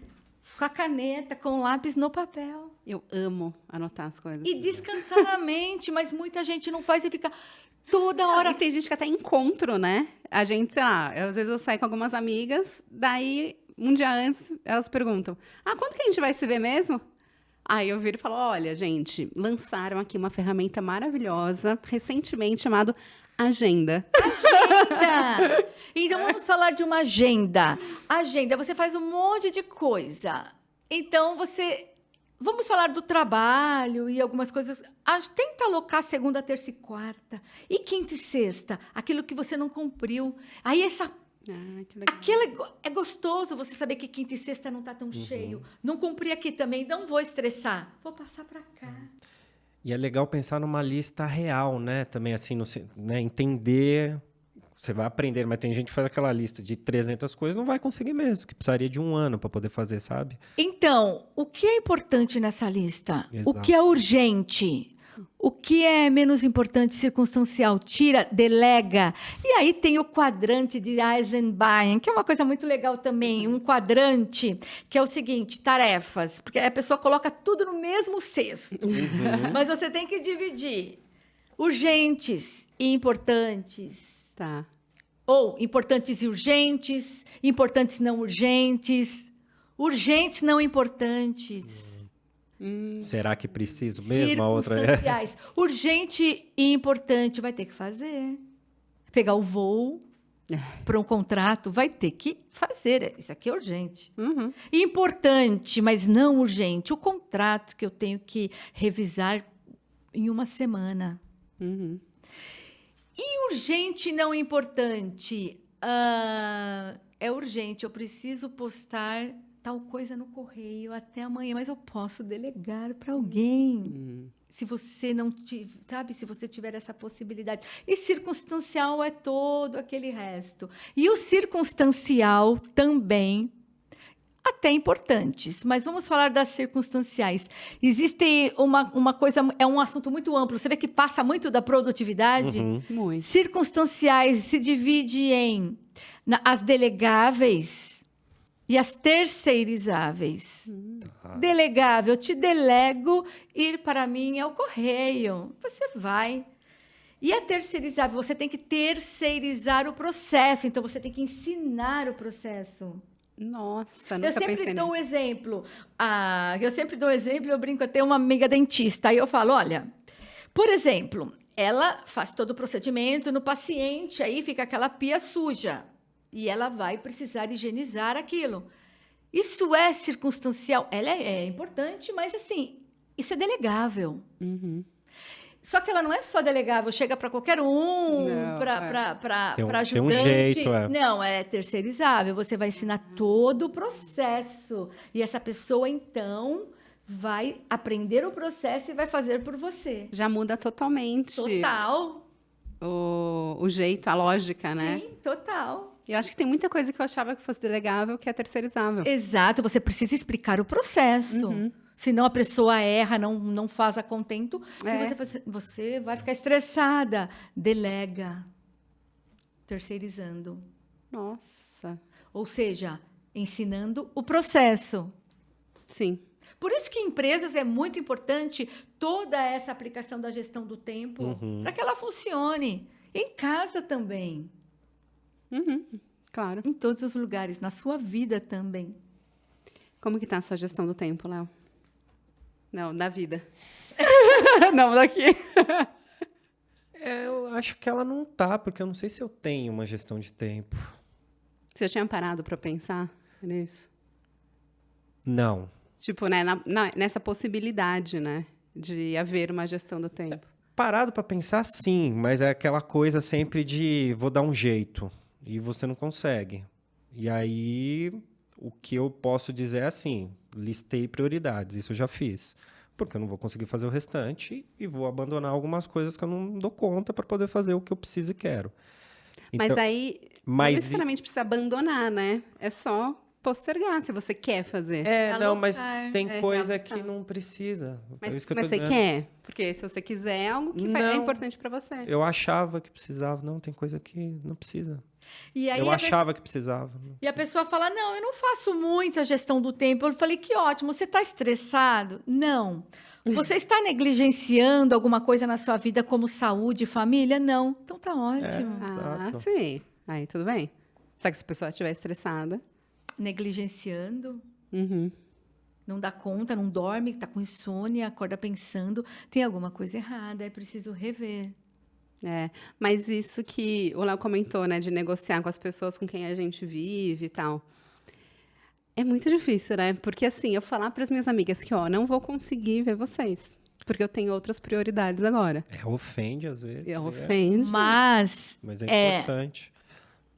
Com a caneta, com o lápis no papel. Eu amo anotar as coisas. E descansar a mente, mas muita gente não faz e fica toda hora. E tem gente que até encontro, né? A gente, sei lá, às vezes eu saio com algumas amigas, daí, um dia antes, elas perguntam, quando que a gente vai se ver mesmo? Aí eu viro e falo, olha, gente, lançaram aqui uma ferramenta maravilhosa, recentemente, chamado Agenda. Agenda! Então, vamos falar de uma agenda. Agenda, você faz um monte de coisa. Então, vamos falar do trabalho e algumas coisas. Tenta alocar segunda, terça e quarta. E quinta e sexta, aquilo que você não cumpriu. Aí que legal. É gostoso você saber que quinta e sexta não está tão cheio. Não cumpri aqui também, não vou estressar. Vou passar para cá. E é legal pensar numa lista real, né? Também assim, né? Entender. Você vai aprender, mas tem gente que faz aquela lista de 300 coisas, não vai conseguir mesmo, que precisaria de 1 ano para poder fazer, sabe? Então, o que é importante nessa lista? Exato. O que é urgente? O que é menos importante, circunstancial? Tira, delega. E aí tem o quadrante de Eisenstein, que é uma coisa muito legal também. Um quadrante que é o seguinte, tarefas. Porque a pessoa coloca tudo no mesmo cesto. Mas você tem que dividir. Urgentes e importantes. Tá. Ou importantes e urgentes, importantes não urgentes, urgentes não importantes. Será que preciso mesmo? A outra Circunstanciais. Urgente e importante vai ter que fazer. Pegar o voo para um contrato, vai ter que fazer. Isso aqui é urgente. Importante, mas não urgente. O contrato que eu tenho que revisar em 1 semana. E urgente não importante? É urgente, eu preciso postar tal coisa no correio até amanhã, mas eu posso delegar para alguém. Se você não sabe, se você tiver essa possibilidade. E circunstancial é todo aquele resto. E o circunstancial também, até importantes, mas vamos falar das circunstanciais. Existe uma coisa, é um assunto muito amplo, você vê que passa muito da produtividade? Muito. Circunstanciais se divide em as delegáveis e as terceirizáveis. Delegável, eu te delego ir para mim ao correio. Você vai. E a terceirizável, você tem que terceirizar o processo, então você tem que ensinar o processo. Nossa, nunca Eu sempre pensei dou um nisso. exemplo. Eu brinco, eu tenho uma amiga dentista, aí eu falo, olha, por exemplo, ela faz todo o procedimento no paciente, aí fica aquela pia suja, e ela vai precisar higienizar aquilo. Isso é circunstancial, ela é importante, mas assim, isso é delegável. Só que ela não é só delegável, chega para qualquer um, para ajudante. Tem um jeito, Não, é terceirizável. Você vai ensinar todo o processo. E essa pessoa, então, vai aprender o processo e vai fazer por você. Já muda totalmente Total. o jeito, a lógica, né? Sim, total. Eu acho que tem muita coisa que eu achava que fosse delegável que é terceirizável. Exato, você precisa explicar o processo. Senão a pessoa erra, não faz a contento, e você vai ficar estressada. Delega. Terceirizando. Nossa. Ou seja, ensinando o processo. Sim. Por isso que em empresas é muito importante toda essa aplicação da gestão do tempo para que ela funcione. Em casa também. Claro. Em todos os lugares, na sua vida também. Como que tá a sua gestão do tempo, Léo? Não, da vida. Não, daqui. Eu acho que ela não tá, porque eu não sei se eu tenho uma gestão de tempo. Você já tinha parado para pensar nisso? Não. Tipo, né, nessa possibilidade, né, de haver uma gestão do tempo. Parado para pensar, sim, mas é aquela coisa sempre de vou dar um jeito e você não consegue. E aí, o que eu posso dizer é assim, listei prioridades, isso eu já fiz. Porque eu não vou conseguir fazer o restante e vou abandonar algumas coisas que eu não dou conta para poder fazer o que eu preciso e quero. Mas aí, não necessariamente precisa abandonar, né? É só postergar, se você quer fazer. Não, mas Alocar. tem coisa que não precisa. É isso que eu tô Mas você dizendo. quer? Porque se você quiser, é algo que é Não. importante para você. Eu achava que precisava. Não, tem coisa que não precisa. E aí Eu achava que precisava. E a pessoa fala, não, eu não faço muita gestão do tempo. Eu falei, que ótimo, você está estressado? Não. Você está negligenciando alguma coisa na sua vida como saúde, família? Não. Então tá ótimo. Exato. Sim. Aí, tudo bem. Só que se a pessoa estiver estressada... Negligenciando, não dá conta, não dorme, está com insônia, acorda pensando, tem alguma coisa errada, é preciso rever. Mas isso que o Léo comentou, né, de negociar com as pessoas com quem a gente vive e tal, é muito difícil, né? Porque assim, eu falar para as minhas amigas que, ó, não vou conseguir ver vocês, porque eu tenho outras prioridades agora. Ofende às vezes. Ofende. Mas é importante.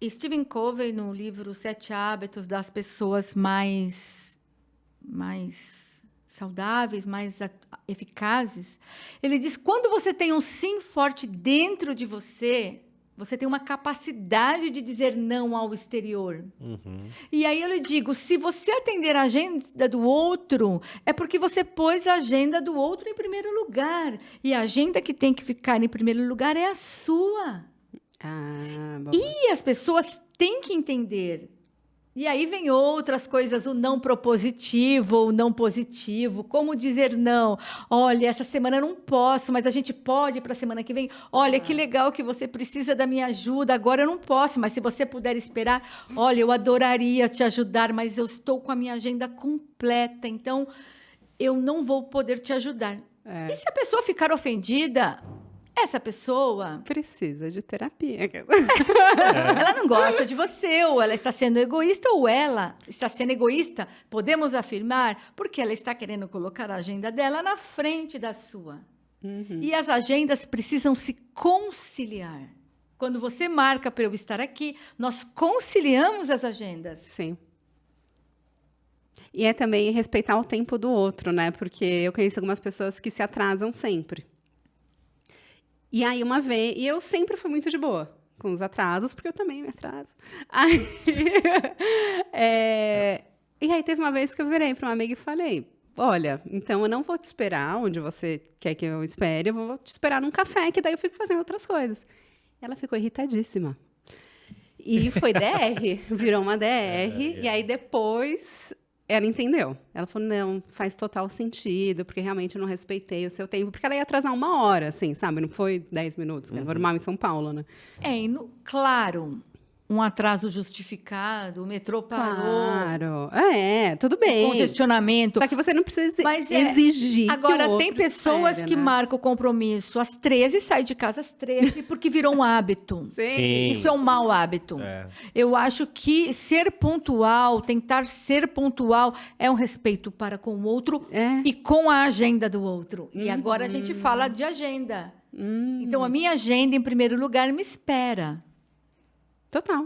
Stephen Covey, no livro 7 Hábitos das Pessoas mais saudáveis, mais eficazes, ele diz, quando você tem um sim forte dentro de você, você tem uma capacidade de dizer não ao exterior. E aí eu lhe digo, se você atender a agenda do outro, é porque você pôs a agenda do outro em primeiro lugar. E a agenda que tem que ficar em primeiro lugar é a sua. Bom. E as pessoas têm que entender. E aí vem outras coisas, o não propositivo ou não positivo, como dizer não. Olha, essa semana eu não posso, mas a gente pode para a semana que vem. Olha, que legal que você precisa da minha ajuda, agora eu não posso, mas se você puder esperar, olha, eu adoraria te ajudar, mas eu estou com a minha agenda completa, então eu não vou poder te ajudar. E se a pessoa ficar ofendida... Essa pessoa Precisa de terapia. ela não gosta de você, ou ela está sendo egoísta, ou ela está sendo egoísta, podemos afirmar, porque ela está querendo colocar a agenda dela na frente da sua. E as agendas precisam se conciliar. Quando você marca para eu estar aqui, nós conciliamos as agendas. Sim. E é também respeitar o tempo do outro, né? Porque eu conheço algumas pessoas que se atrasam sempre. E aí, uma vez... E eu sempre fui muito de boa com os atrasos, porque eu também me atraso. Aí, e aí, teve uma vez que eu virei para uma amiga e falei, olha, então eu não vou te esperar onde você quer que eu espere, eu vou te esperar num café, que daí eu fico fazendo outras coisas. Ela ficou irritadíssima. E foi DR, virou uma DR, e aí depois... Ela entendeu. Ela falou, não, faz total sentido, porque realmente eu não respeitei o seu tempo. Porque ela ia atrasar 1 hora, assim, sabe? Não foi 10 minutos, que é normal em São Paulo, né? Claro, um atraso justificado, o metrô parou. Claro. Tudo bem. Congestionamento. Só que você não precisa Mas exigir agora, que o outro tem pessoas espere, que né? marcam o compromisso às 13 e saem de casa às 13 porque virou um hábito. Sim. Isso é um mau hábito. Eu acho que ser pontual, tentar ser pontual, é um respeito para com o outro e com a agenda do outro. E agora a gente fala de agenda. Então, a minha agenda, em primeiro lugar, me espera. Total.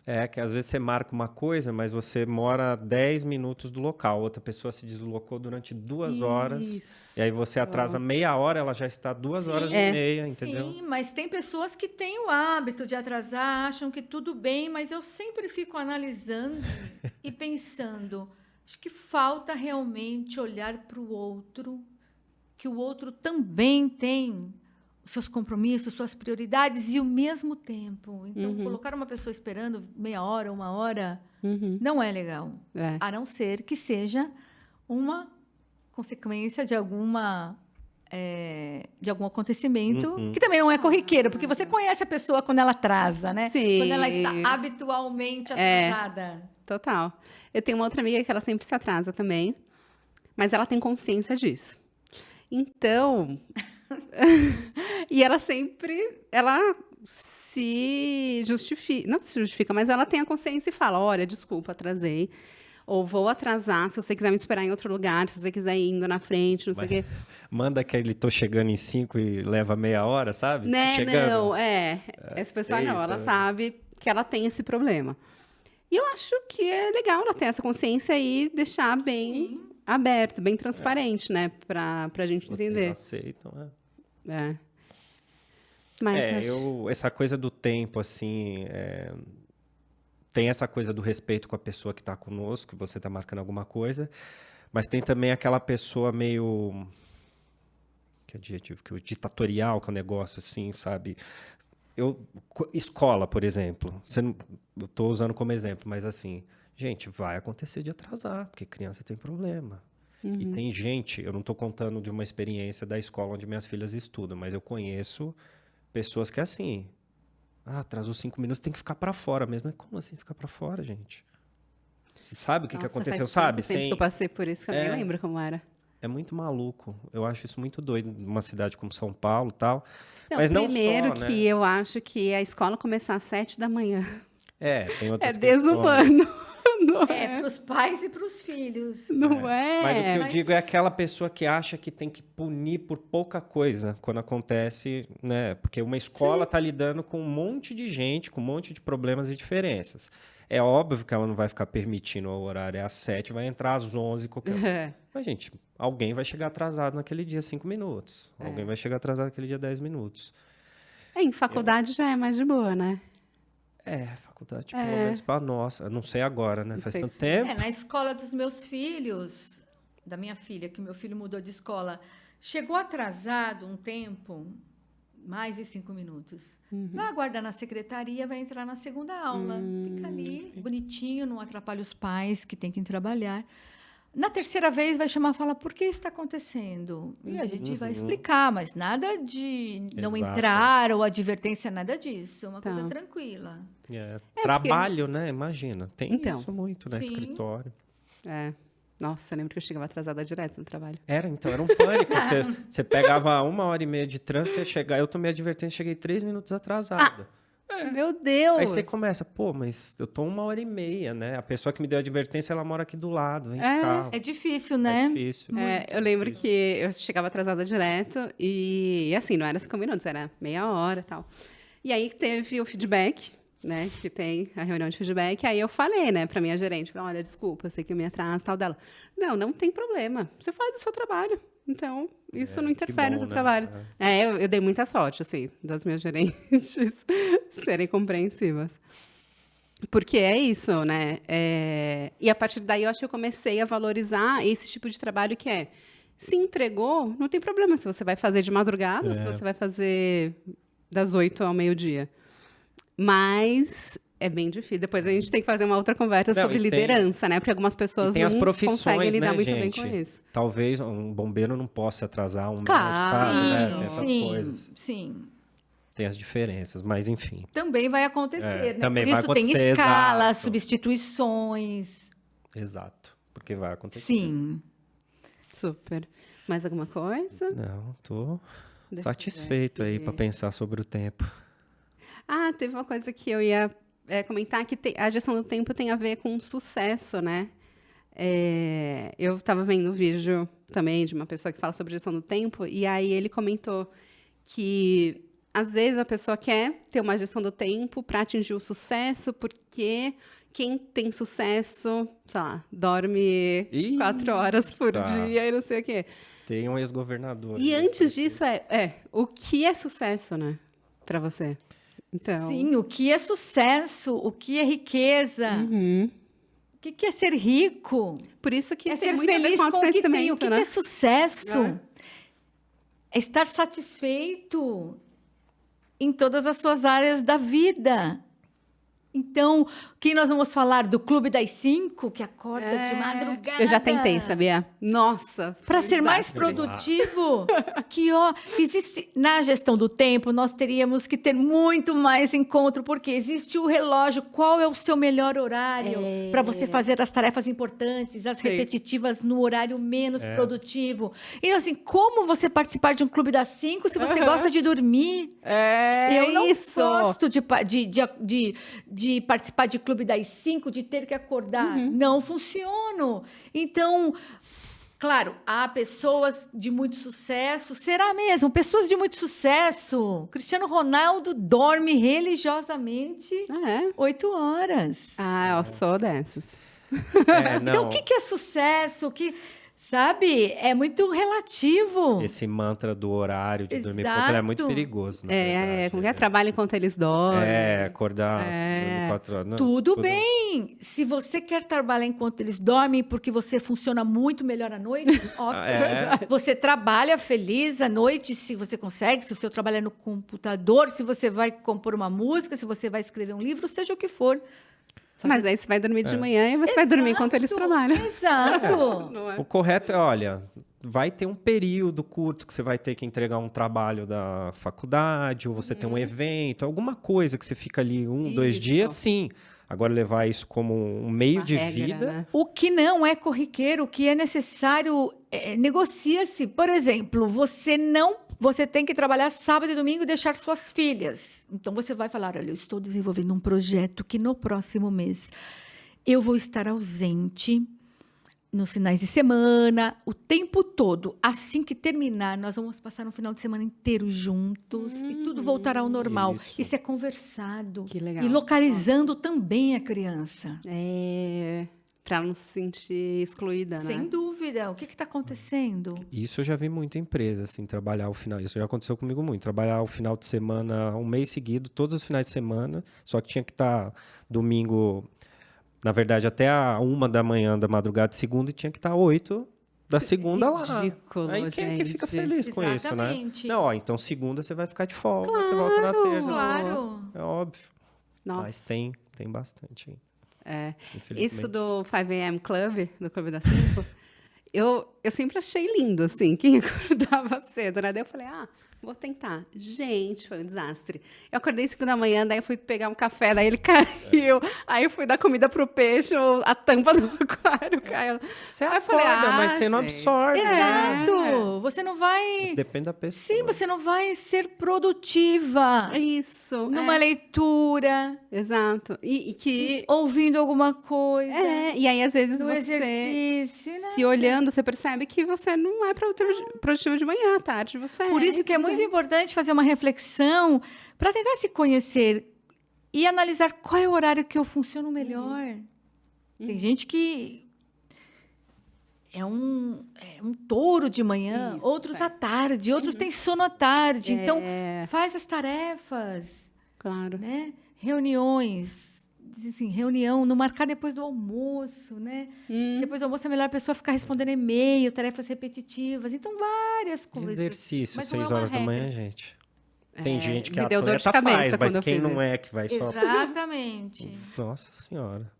É que às vezes você marca uma coisa, mas você mora 10 minutos do local. Outra pessoa se deslocou durante 2 horas. Isso. E aí você atrasa meia hora, ela já está 2 horas e Sim, meia, entendeu? Sim, mas tem pessoas que têm o hábito de atrasar, acham que tudo bem, mas eu sempre fico analisando e pensando, acho que falta realmente olhar para o outro, que o outro também tem os seus compromissos, suas prioridades e o mesmo tempo. Então, colocar uma pessoa esperando meia hora, 1 hora, não é legal. É. A não ser que seja uma consequência de algum acontecimento, que também não é corriqueiro, porque você conhece a pessoa quando ela atrasa, né? Sim. Quando ela está habitualmente atrasada. Total. Eu tenho uma outra amiga que ela sempre se atrasa também, mas ela tem consciência disso. Então, e ela se justifica, não se justifica, mas ela tem a consciência e fala, olha, desculpa, atrasei, ou vou atrasar, se você quiser me esperar em outro lugar, se você quiser ir indo na frente, não sei o quê. Manda aquele tô chegando em 5 e leva meia hora, sabe? Né, Chegando. não, essa pessoa tem não, isso ela também. sabe que ela tem esse problema. E eu acho que é legal ela ter essa consciência e deixar bem aberto, bem transparente, né, pra gente Vocês entender. aceitam, É. Mas essa coisa do tempo, assim, tem essa coisa do respeito com a pessoa que está conosco, que você está marcando alguma coisa, mas tem também aquela pessoa meio, que adjetivo, que o ditatorial, que é um negócio assim, sabe? Escola, por exemplo, eu estou usando como exemplo, mas assim, gente, vai acontecer de atrasar, porque criança tem problema. E tem gente, eu não estou contando de uma experiência da escola onde minhas filhas estudam, mas eu conheço pessoas que é assim, atrasou 5 minutos, tem que ficar para fora mesmo. Mas como assim ficar para fora, gente? Você sabe o que nossa, aconteceu, faz sabe? tanto tempo que eu passei por isso que eu nem lembro como era. É muito maluco. Eu acho isso muito doido numa cidade como São Paulo e tal. Não, Mas não primeiro só, que né? eu acho que a escola começar às 7 da manhã Tem é outras questões. desumano. Não Para os pais e para os filhos. Não é? Mas o que eu digo é aquela pessoa que acha que tem que punir por pouca coisa quando acontece, né? Porque uma escola está lidando com um monte de gente, com um monte de problemas e diferenças. É óbvio que ela não vai ficar permitindo o horário às 7, vai entrar às 11, qualquer É. Mas, gente, alguém vai chegar atrasado naquele dia 5 minutos. Alguém vai chegar atrasado naquele dia 10 minutos. Em faculdade já é mais de boa, né? Faculdade, pelo menos para nós. Eu não sei agora, né? Faz sei. tanto tempo. Na escola dos meus filhos, da minha filha, que meu filho mudou de escola, chegou atrasado um tempo, mais de 5 minutos. Vai aguardar na secretaria, vai entrar na segunda aula. Fica ali, bonitinho, não atrapalha os pais que têm que ir trabalhar. Na terceira vez vai chamar e falar, por que está acontecendo? E a gente vai explicar, mas nada de não Exato. entrar ou advertência, nada disso. Uma Tá. coisa tranquila. Trabalho, né? Imagina. Tem Então. isso muito, né? Sim. Escritório. É. Nossa, eu lembro que eu chegava atrasada direto no trabalho. Era um pânico. Você pegava 1h30 de trânsito, você ia chegar. Eu tomei advertência, cheguei 3 minutos atrasado. Meu Deus! Aí você começa, pô, mas eu tô 1h30, né? A pessoa que me deu a advertência, ela mora aqui do lado, vem de carro. É difícil, né? É difícil. Eu lembro que eu chegava atrasada direto e assim, não era 5 minutos, era meia hora e tal. E aí teve o feedback, né? Que tem a reunião de feedback. Aí eu falei, né, pra minha gerente, falei, olha, desculpa, eu sei que eu me atraso e tal dela. Não tem problema. Você faz o seu trabalho. Então, isso não interfere no bom, seu né? trabalho. Eu dei muita sorte, assim, das minhas gerentes serem compreensivas. Porque é isso, né? E a partir daí eu acho que eu comecei a valorizar esse tipo de trabalho que é, se entregou, não tem problema se você vai fazer de madrugada, se você vai fazer das 8 ao meio-dia. Mas é bem difícil. Depois a gente tem que fazer uma outra conversa sobre liderança, né? Porque algumas pessoas tem não as profissões, conseguem lidar né, muito gente? bem com isso. Talvez um bombeiro não possa atrasar um Claro. médico, sabe? Né? Tem Sim, essas coisas. Sim. Tem as diferenças, mas enfim. Também vai acontecer, né? também Por vai isso tem acontecer, escalas, exato. substituições. Exato. Porque vai acontecer. Sim. Super. Mais alguma coisa? Não, tô Deixa eu satisfeito ver aí aqui. para pensar sobre o tempo. Teve uma coisa que eu ia comentar, que a gestão do tempo tem a ver com sucesso, né? Eu estava vendo um vídeo também de uma pessoa que fala sobre gestão do tempo, e aí ele comentou que às vezes a pessoa quer ter uma gestão do tempo para atingir o sucesso, porque quem tem sucesso, sei lá, dorme Ih, 4 horas por tá. dia e não sei o quê. Tem um ex-governador. E aí, antes disso, o que é sucesso, né? Para você. Então, Sim, o que é sucesso, o que é riqueza, uhum. o que é ser rico, Por isso que é tem ser muito a ver feliz com com o que tem. O autoconhecimento, que né? é sucesso? É. É estar satisfeito em todas as suas áreas da vida. Então, o que nós vamos falar do Clube das 5, que acorda de madrugada? Eu já tentei, sabia? Nossa. Para foi um ser mais desastre. produtivo, existe na gestão do tempo, nós teríamos que ter muito mais encontro, porque existe o relógio, qual é o seu melhor horário para você fazer as tarefas importantes, as Sim. repetitivas no horário menos produtivo. E assim, como você participar de um clube das 5 se você gosta de dormir? Eu não isso. gosto de participar de clube das 5, de ter que acordar. Não funciona. Então, claro, há pessoas de muito sucesso. Será mesmo? Pessoas de muito sucesso. Cristiano Ronaldo dorme religiosamente 8 horas. Ah, eu sou dessas. Não, Então, o que é sucesso? Sabe? É muito relativo. esse mantra do horário de dormir pouco Exato. ele é muito perigoso, na verdade. Como que é? Trabalho enquanto eles dormem. Acordar, dormir 4 horas. Não, Tudo isso bem. Se você quer trabalhar enquanto eles dormem, porque você funciona muito melhor à noite, ótimo. Você trabalha feliz à noite, se você consegue, se o seu trabalho é no computador, se você vai compor uma música, se você vai escrever um livro, seja o que for. Mas aí você vai dormir de manhã e você vai dormir enquanto eles trabalham. Exato. Não é? O correto é, olha, vai ter um período curto que você vai ter que entregar um trabalho da faculdade, ou você tem um evento, alguma coisa que você fica ali 2 Isso. dias, sim. Agora levar isso como um meio Uma de regra, vida. né? O que não é corriqueiro, o que é necessário, negocia-se. Por exemplo, você tem que trabalhar sábado e domingo e deixar suas filhas. Então você vai falar, olha, eu estou desenvolvendo um projeto que no próximo mês eu vou estar ausente nos finais de semana, o tempo todo. Assim que terminar, nós vamos passar um final de semana inteiro juntos e tudo voltará ao normal. Isso. É conversado. Que legal. E localizando também a criança. Pra não se sentir excluída, né? Sem dúvida. O que está acontecendo? Isso eu já vi muita empresa, assim, trabalhar o final. Isso já aconteceu comigo muito. Trabalhar o final de semana, um mês seguido, todos os finais de semana. Só que tinha que estar domingo, na verdade, até a 1 da manhã da madrugada de segunda e tinha que estar 8 da segunda lá. Ridículo, Aí quem é que fica gente. feliz com isso, né? Exatamente. Não, então segunda você vai ficar de folga, você volta na terça. Claro. É óbvio. Nossa. Mas tem bastante aí. Isso Infelizmente. do 5 a.m. Club, do Clube das 5, eu sempre achei lindo, assim, quem acordava cedo, né? Daí eu falei, vou tentar. Gente, foi um desastre. Eu acordei 5 da manhã, daí eu fui pegar um café, daí ele caiu. Aí eu fui dar comida pro peixe, a tampa do aquário caiu. Você Aí eu acorda, falei, mas você não gente. absorve. Exato. Você não vai... Isso depende da pessoa. Sim, você não vai ser produtiva Isso. numa leitura, Exato. E que... ouvindo alguma coisa, E aí às vezes no você... exercício, né? Se olhando, você percebe que você não é produtivo de manhã, à tarde você Por isso que é muito importante fazer uma reflexão para tentar se conhecer e analisar qual é o horário que eu funciono melhor. Tem gente que é um touro de manhã, Isso, outros à tarde, outros têm sono à tarde. Então, É. faz as tarefas, Claro. né? Reuniões. Diz assim, reunião, não marcar depois do almoço, né? Depois do almoço é melhor a pessoa ficar respondendo e-mail, tarefas repetitivas. Então, várias coisas. Exercício, Mas não 6 é uma horas da manhã, regra. gente. Tem gente que me deu dor de atleta cabeça faz, quando mas eu quem fiz não isso. é que vai só... Exatamente. Nossa Senhora.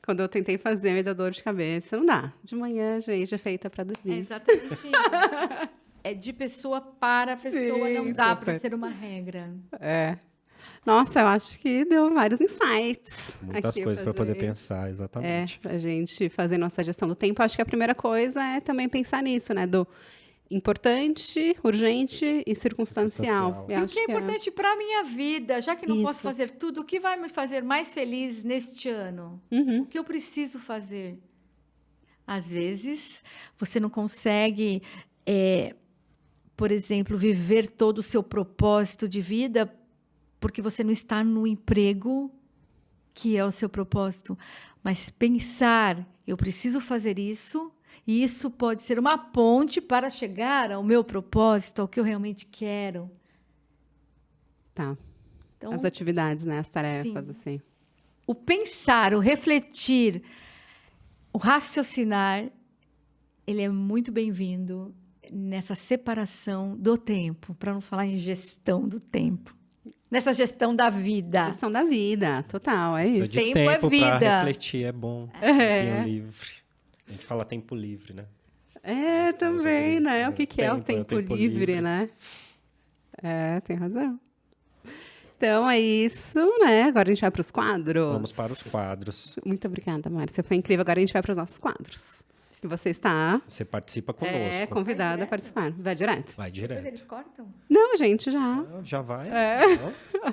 Quando eu tentei fazer, me deu dor de cabeça. Não dá. De manhã, gente, é feita pra É dormir. exatamente isso. É de pessoa para pessoa, Sim, não dá para super. ser uma regra. Nossa, eu acho que deu vários insights. Muitas aqui coisas para poder gente. pensar, exatamente. Pra gente fazer nossa gestão do tempo. Acho que a primeira coisa é também pensar nisso, né? Do importante, urgente e circunstancial. Circunstancial. E o que é importante para a minha vida, já que não posso Isso. fazer tudo, o que vai me fazer mais feliz neste ano? Uhum. O que eu preciso fazer? Às vezes, você não consegue por exemplo, viver todo o seu propósito de vida porque você não está no emprego que é o seu propósito, mas pensar, eu preciso fazer isso, e isso pode ser uma ponte para chegar ao meu propósito, ao que eu realmente quero. Tá. Então, As atividades, né? As tarefas, sim. assim. o pensar, o refletir, o raciocinar, ele é muito bem-vindo nessa separação do tempo, para não falar em gestão do tempo. Nessa gestão da vida. Gestão da vida, total, é Precisa isso. de Tempo é tempo para vida. refletir, é bom. É. Tempinho livre. A gente fala tempo livre, né? É, também, sobre né? isso, O que é o tempo livre, né? É, tem razão. Então, é isso, né? Agora a gente vai para os quadros. Vamos para os quadros. Muito obrigada, Márcia. Foi incrível. Agora a gente vai para os nossos quadros. Se você está Você participa conosco. convidada Vai a participar. Vai direto? Vai Depois direto. eles cortam? Não, gente, já. Ah, já vai? Não?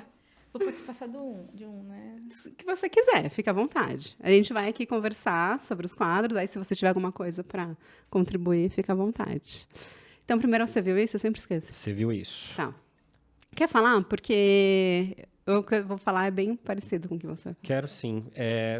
Vou participar só de um, né? O que você quiser, fica à vontade. A gente vai aqui conversar sobre os quadros, aí se você tiver alguma coisa para contribuir, fica à vontade. Então, primeiro você viu isso? Eu sempre esqueço. Você viu isso? Tá. Quer falar? Porque o que eu vou falar é bem parecido com o que você... Quero sim.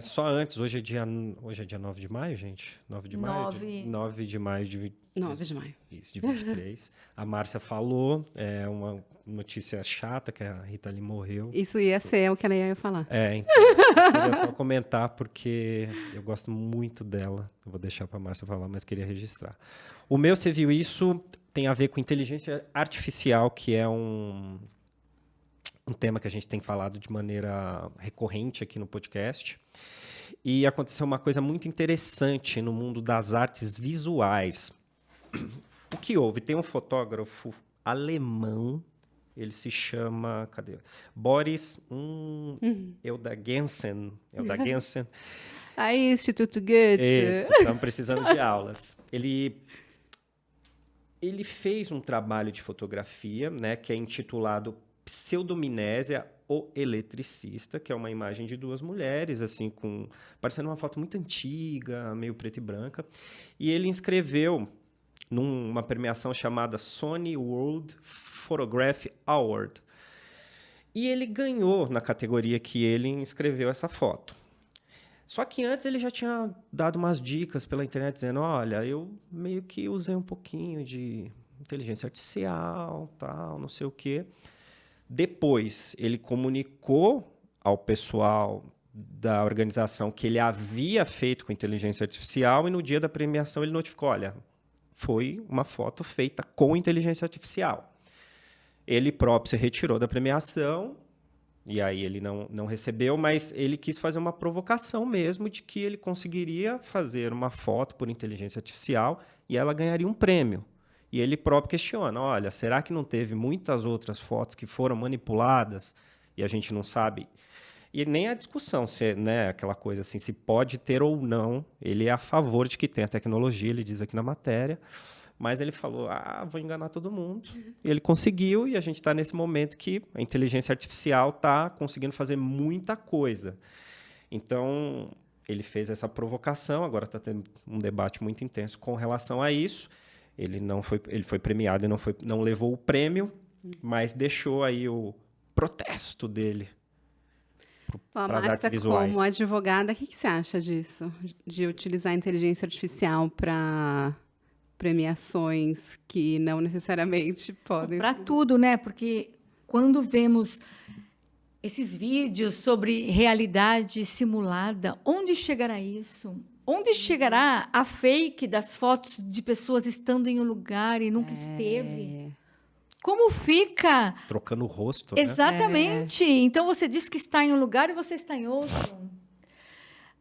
Só antes, hoje é dia 9 de maio, gente? 9 de maio? 9 de maio de 9 de maio. Isso, de 23. A Márcia falou, uma notícia chata, que a Rita Lee morreu. Isso ia ser o que ela ia falar. Então, eu queria só comentar, porque eu gosto muito dela. Eu vou deixar para a Márcia falar, mas queria registrar. O meu, você viu isso, tem a ver com inteligência artificial, que é um tema que a gente tem falado de maneira recorrente aqui no podcast. E aconteceu uma coisa muito interessante no mundo das artes visuais. O que houve? Tem um fotógrafo alemão, ele se chama, cadê? Boris Eldagensen. Aí, Instituto Goethe. Isso, estamos precisando de aulas. Ele fez um trabalho de fotografia, né, que é intitulado Pseudomnésia, o Eletricista, que é uma imagem de duas mulheres, assim, parecendo uma foto muito antiga, meio preta e branca. E ele inscreveu numa premiação chamada Sony World Photograph Award. E ele ganhou na categoria que ele inscreveu essa foto. Só que antes ele já tinha dado umas dicas pela internet dizendo, olha, eu meio que usei um pouquinho de inteligência artificial, tal, não sei o quê. Depois ele comunicou ao pessoal da organização que ele havia feito com inteligência artificial e no dia da premiação ele notificou, olha, foi uma foto feita com inteligência artificial. Ele próprio se retirou da premiação, e aí ele não recebeu, mas ele quis fazer uma provocação mesmo de que ele conseguiria fazer uma foto por inteligência artificial e ela ganharia um prêmio. E ele próprio questiona, olha, será que não teve muitas outras fotos que foram manipuladas e a gente não sabe? E nem a discussão, né, aquela coisa assim, se pode ter ou não, ele é a favor de que tenha tecnologia, ele diz aqui na matéria, mas ele falou, vou enganar todo mundo. E ele conseguiu, e a gente está nesse momento que a inteligência artificial está conseguindo fazer muita coisa. Então, ele fez essa provocação, agora está tendo um debate muito intenso com relação a isso. Ele foi premiado e não levou o prêmio, mas deixou aí o protesto dele para as artes visuais. Como advogada, o que você acha disso? De utilizar a inteligência artificial para premiações que não necessariamente podem... Para tudo, né? Porque quando vemos esses vídeos sobre realidade simulada, onde chegará isso? Onde chegará a fake das fotos de pessoas estando em um lugar e nunca esteve? Como fica? Trocando o rosto, né? Exatamente. Então, você diz que está em um lugar e você está em outro.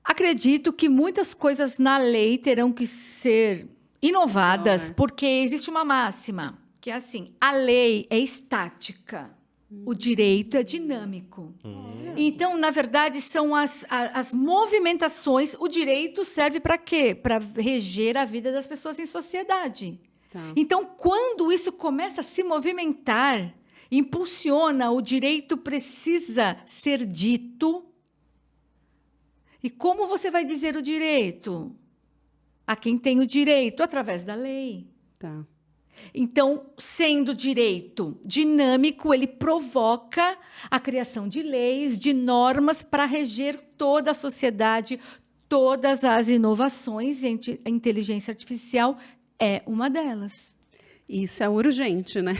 Acredito que muitas coisas na lei terão que ser inovadas, porque existe uma máxima, que é assim, a lei é estática, o direito é dinâmico. Então, na verdade, são as movimentações. O direito serve para quê? Para reger a vida das pessoas em sociedade. Tá. Então, quando isso começa a se movimentar, impulsiona, o direito precisa ser dito. E como você vai dizer o direito? A quem tem o direito? Através da lei. Tá. Então, sendo direito dinâmico, ele provoca a criação de leis, de normas para reger toda a sociedade, todas as inovações, e a inteligência artificial é uma delas. Isso é urgente, né?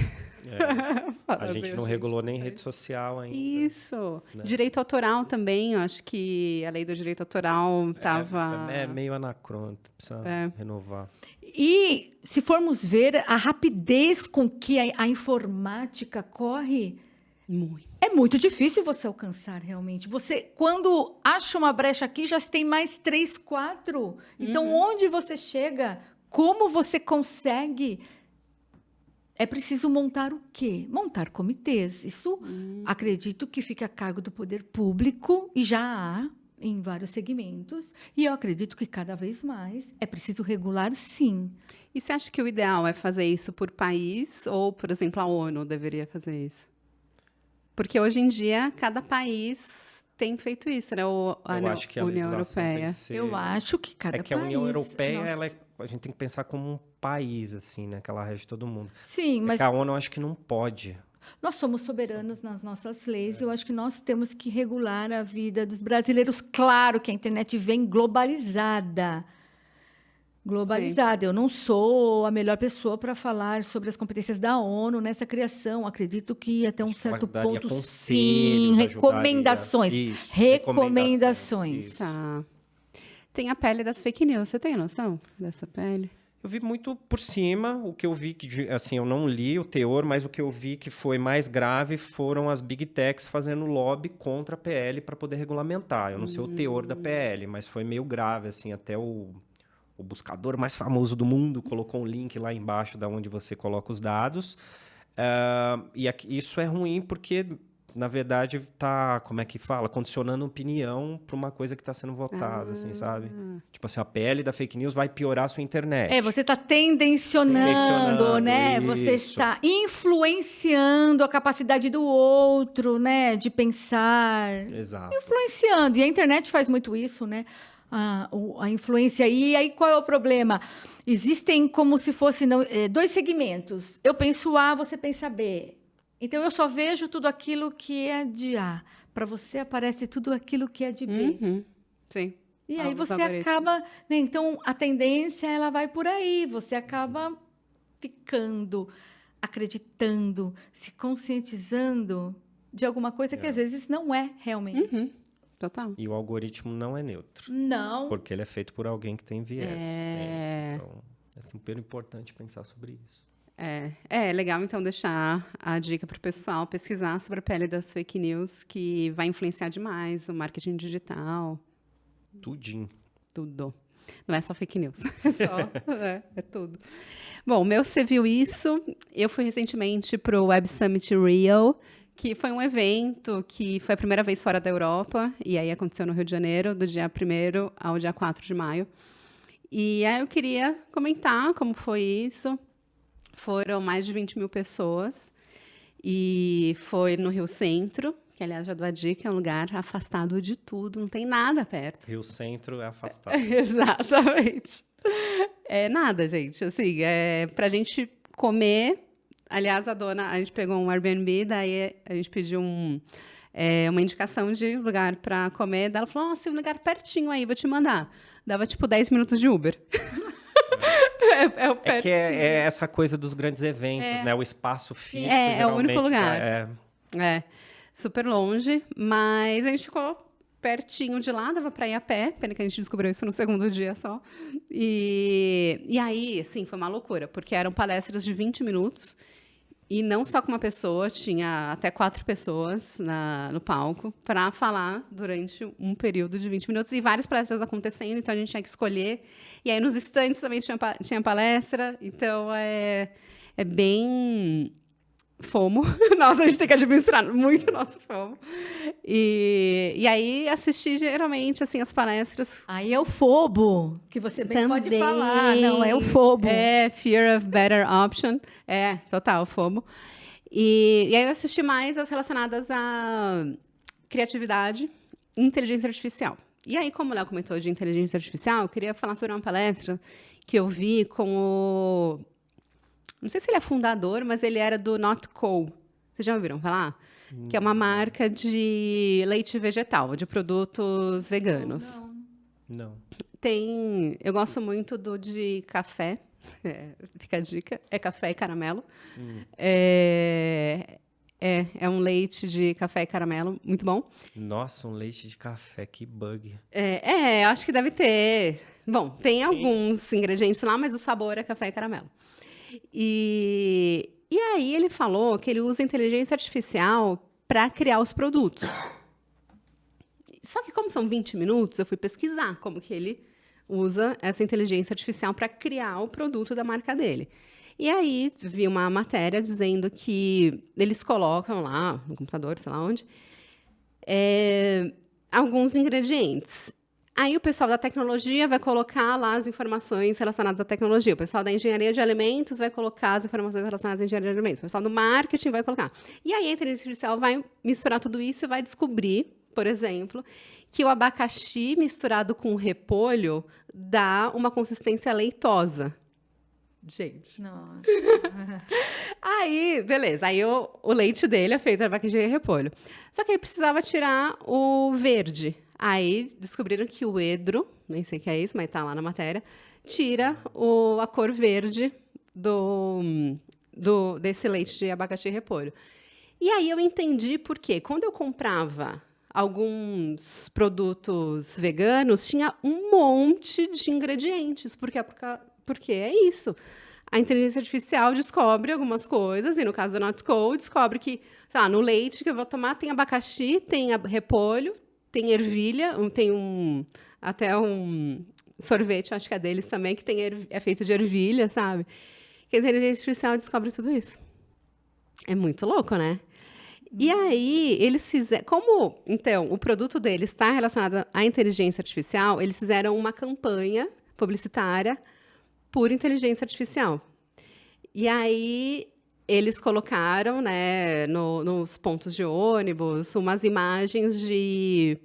A gente não regulou nem rede social ainda. Isso. Direito autoral também, eu acho que a lei do direito autoral estava... É meio anacrônico, precisa renovar. E, se formos ver, a rapidez com que a informática corre... É muito difícil você alcançar, realmente. Você, quando acha uma brecha aqui, já tem mais 3, 4. Então, onde você chega? Como você consegue? É preciso montar o quê? Montar comitês. Isso, acredito que fica a cargo do poder público, e já há em vários segmentos. E eu acredito que cada vez mais é preciso regular, sim. E você acha que o ideal é fazer isso por país ou, por exemplo, a ONU deveria fazer isso? Porque hoje em dia, cada país tem feito isso, né? Eu acho que a União legislação tem Europeia. que ser... Eu acho que cada país... É que a União Europeia, Nossa. a gente tem que pensar como um país, assim, né? Que ela rege todo mundo. Sim, mas É que a ONU eu acho que não pode. nós somos soberanos nas nossas leis. Eu acho que nós temos que regular a vida dos brasileiros. Claro que a internet vem globalizada. Globalizada. Eu não sou a melhor pessoa para falar sobre as competências da ONU nessa criação. Acredito que até um Acho que ela certo daria ponto, conselhos, sim. ajudaria. Recomendações. Isso, Recomendações. isso. Tá. Tem a pele das fake news. Você tem noção dessa pele? Eu vi muito por cima, o que eu vi que, assim, eu não li o teor, mas o que eu vi que foi mais grave foram as big techs fazendo lobby contra a PL para poder regulamentar. Eu não sei o teor da PL, mas foi meio grave, assim, até o buscador mais famoso do mundo colocou um link lá embaixo da onde você coloca os dados. Isso é ruim porque, na verdade, está, como é que fala? Condicionando opinião para uma coisa que está sendo votada, assim, sabe? Tipo assim, a PL da fake news vai piorar a sua internet. Você está tendencionando, né? Você isso. está influenciando a capacidade do outro, né? De pensar. Exato. Influenciando. E a internet faz muito isso, né? A influência. E aí, qual é o problema? Existem como se fossem dois segmentos. Eu penso A, você pensa B. Então, eu só vejo tudo aquilo que é de A. Para você, aparece tudo aquilo que é de B. Sim. E aí, Os você algoritmos. acaba... Né? Então, a tendência, ela vai por aí. Você acaba ficando, acreditando, se conscientizando de alguma coisa que, às vezes, não é realmente. Total. E o algoritmo não é neutro. Não. Porque ele é feito por alguém que tem viés. É. Sempre. Então, é super importante pensar sobre isso. É legal, então, deixar a dica para o pessoal pesquisar sobre a pele das fake news, que vai influenciar demais o marketing digital, Tudinho. tudo. Não é só fake news, é tudo. Bom, meu Você Viu Isso? Eu fui recentemente para o Web Summit Rio, que foi um evento que foi a primeira vez fora da Europa, e aí aconteceu no Rio de Janeiro, do dia 1º ao dia 4 de maio. E aí eu queria comentar como foi isso. Foram mais de 20 mil pessoas, e foi no Rio Centro, que, aliás, já dou a dica, é um lugar afastado de tudo, não tem nada perto. Rio Centro é afastado. Exatamente. É nada, gente, assim, pra gente comer. Aliás, a gente pegou um Airbnb, daí a gente pediu uma indicação de lugar para comer. Daí ela falou, nossa, tem um lugar pertinho aí, vou te mandar. Dava, tipo, 10 minutos de Uber. É o pertinho. É que é essa coisa dos grandes eventos, né? O espaço físico, É o único geralmente, lugar. Super longe, mas a gente ficou pertinho de lá, dava para ir a pé, pena que a gente descobriu isso no segundo dia só. E aí, assim, foi uma loucura, porque eram palestras de 20 minutos, e não só com uma pessoa, tinha até 4 pessoas no palco para falar durante um período de 20 minutos, e várias palestras acontecendo, então a gente tinha que escolher. E aí nos estandes também tinha palestra, então é bem FOMO. Nossa, a gente tem que administrar muito nosso FOMO. E aí assisti geralmente assim, as palestras. Aí é o FOBO, que você bem pode Também. falar. Não, é o FOBO. É, Fear of Better Option. É, total, FOMO. E aí eu assisti mais as relacionadas à criatividade e inteligência artificial. E aí, como o Léo comentou de inteligência artificial, eu queria falar sobre uma palestra que eu vi com Não sei se ele é fundador, mas ele era do Notco. Vocês já ouviram falar? Que é uma marca de leite vegetal, de produtos veganos. Não. Eu gosto muito do de café. Fica a dica. É café e caramelo. É um leite de café e caramelo, muito bom. Nossa, um leite de café, que bug. Acho que deve ter. Bom, tem alguns ingredientes lá, mas o sabor é café e caramelo. E aí ele falou que ele usa inteligência artificial para criar os produtos. Só que como são 20 minutos, eu fui pesquisar como que ele usa essa inteligência artificial para criar o produto da marca dele. E aí vi uma matéria dizendo que eles colocam lá no computador, sei lá onde, alguns ingredientes. Aí o pessoal da tecnologia vai colocar lá as informações relacionadas à tecnologia. O pessoal da engenharia de alimentos vai colocar as informações relacionadas à engenharia de alimentos. O pessoal do marketing vai colocar. E aí a inteligência artificial vai misturar tudo isso e vai descobrir, por exemplo, que o abacaxi misturado com repolho dá uma consistência leitosa. Gente. Nossa. Aí, beleza. Aí o leite dele é feito de abacaxi e repolho. Só que aí precisava tirar o verde. Aí descobriram que o edro, nem sei o que é isso, mas tá lá na matéria, tira a cor verde desse leite de abacaxi e repolho. E aí eu entendi por quê. Quando eu comprava alguns produtos veganos, tinha um monte de ingredientes. Porque é isso. A inteligência artificial descobre algumas coisas, e no caso do Notco, descobre que, sei lá, no leite que eu vou tomar tem abacaxi, tem repolho, tem ervilha, até um sorvete, acho que é deles também, que é feito de ervilha, sabe? Que a inteligência artificial descobre tudo isso. É muito louco, né? E aí, eles fizeram... Como, então, o produto deles está relacionado à inteligência artificial, eles fizeram uma campanha publicitária por inteligência artificial. E aí, eles colocaram, né, nos pontos de ônibus, umas imagens de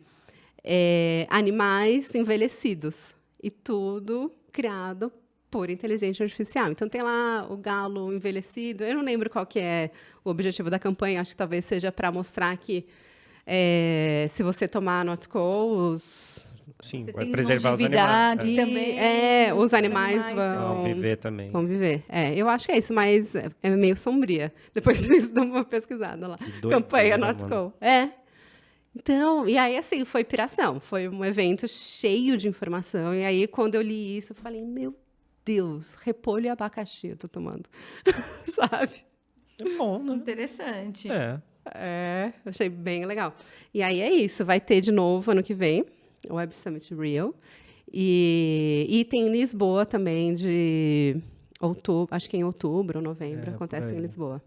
animais envelhecidos. E tudo criado por inteligência artificial. Então, tem lá o galo envelhecido. Eu não lembro qual que é o objetivo da campanha. Acho que talvez seja para mostrar que se você tomar Notco, Sim, Você vai tem preservar os animais. longevidade também. os animais Vão vão viver também. vão viver. Eu acho que é isso, mas é meio sombria. Depois vocês dão uma pesquisada lá. Que doideira, Campanha né, Notco. Então, e aí, assim, foi piração. Foi um evento cheio de informação. E aí, quando eu li isso, eu falei, meu Deus, repolho e abacaxi eu tô tomando. Sabe? É bom, né? Interessante. Achei bem legal. E aí é isso, vai ter de novo ano que vem, o Web Summit Rio. E tem em Lisboa também, de outubro, acho que em outubro ou novembro, acontece por em aí. Lisboa.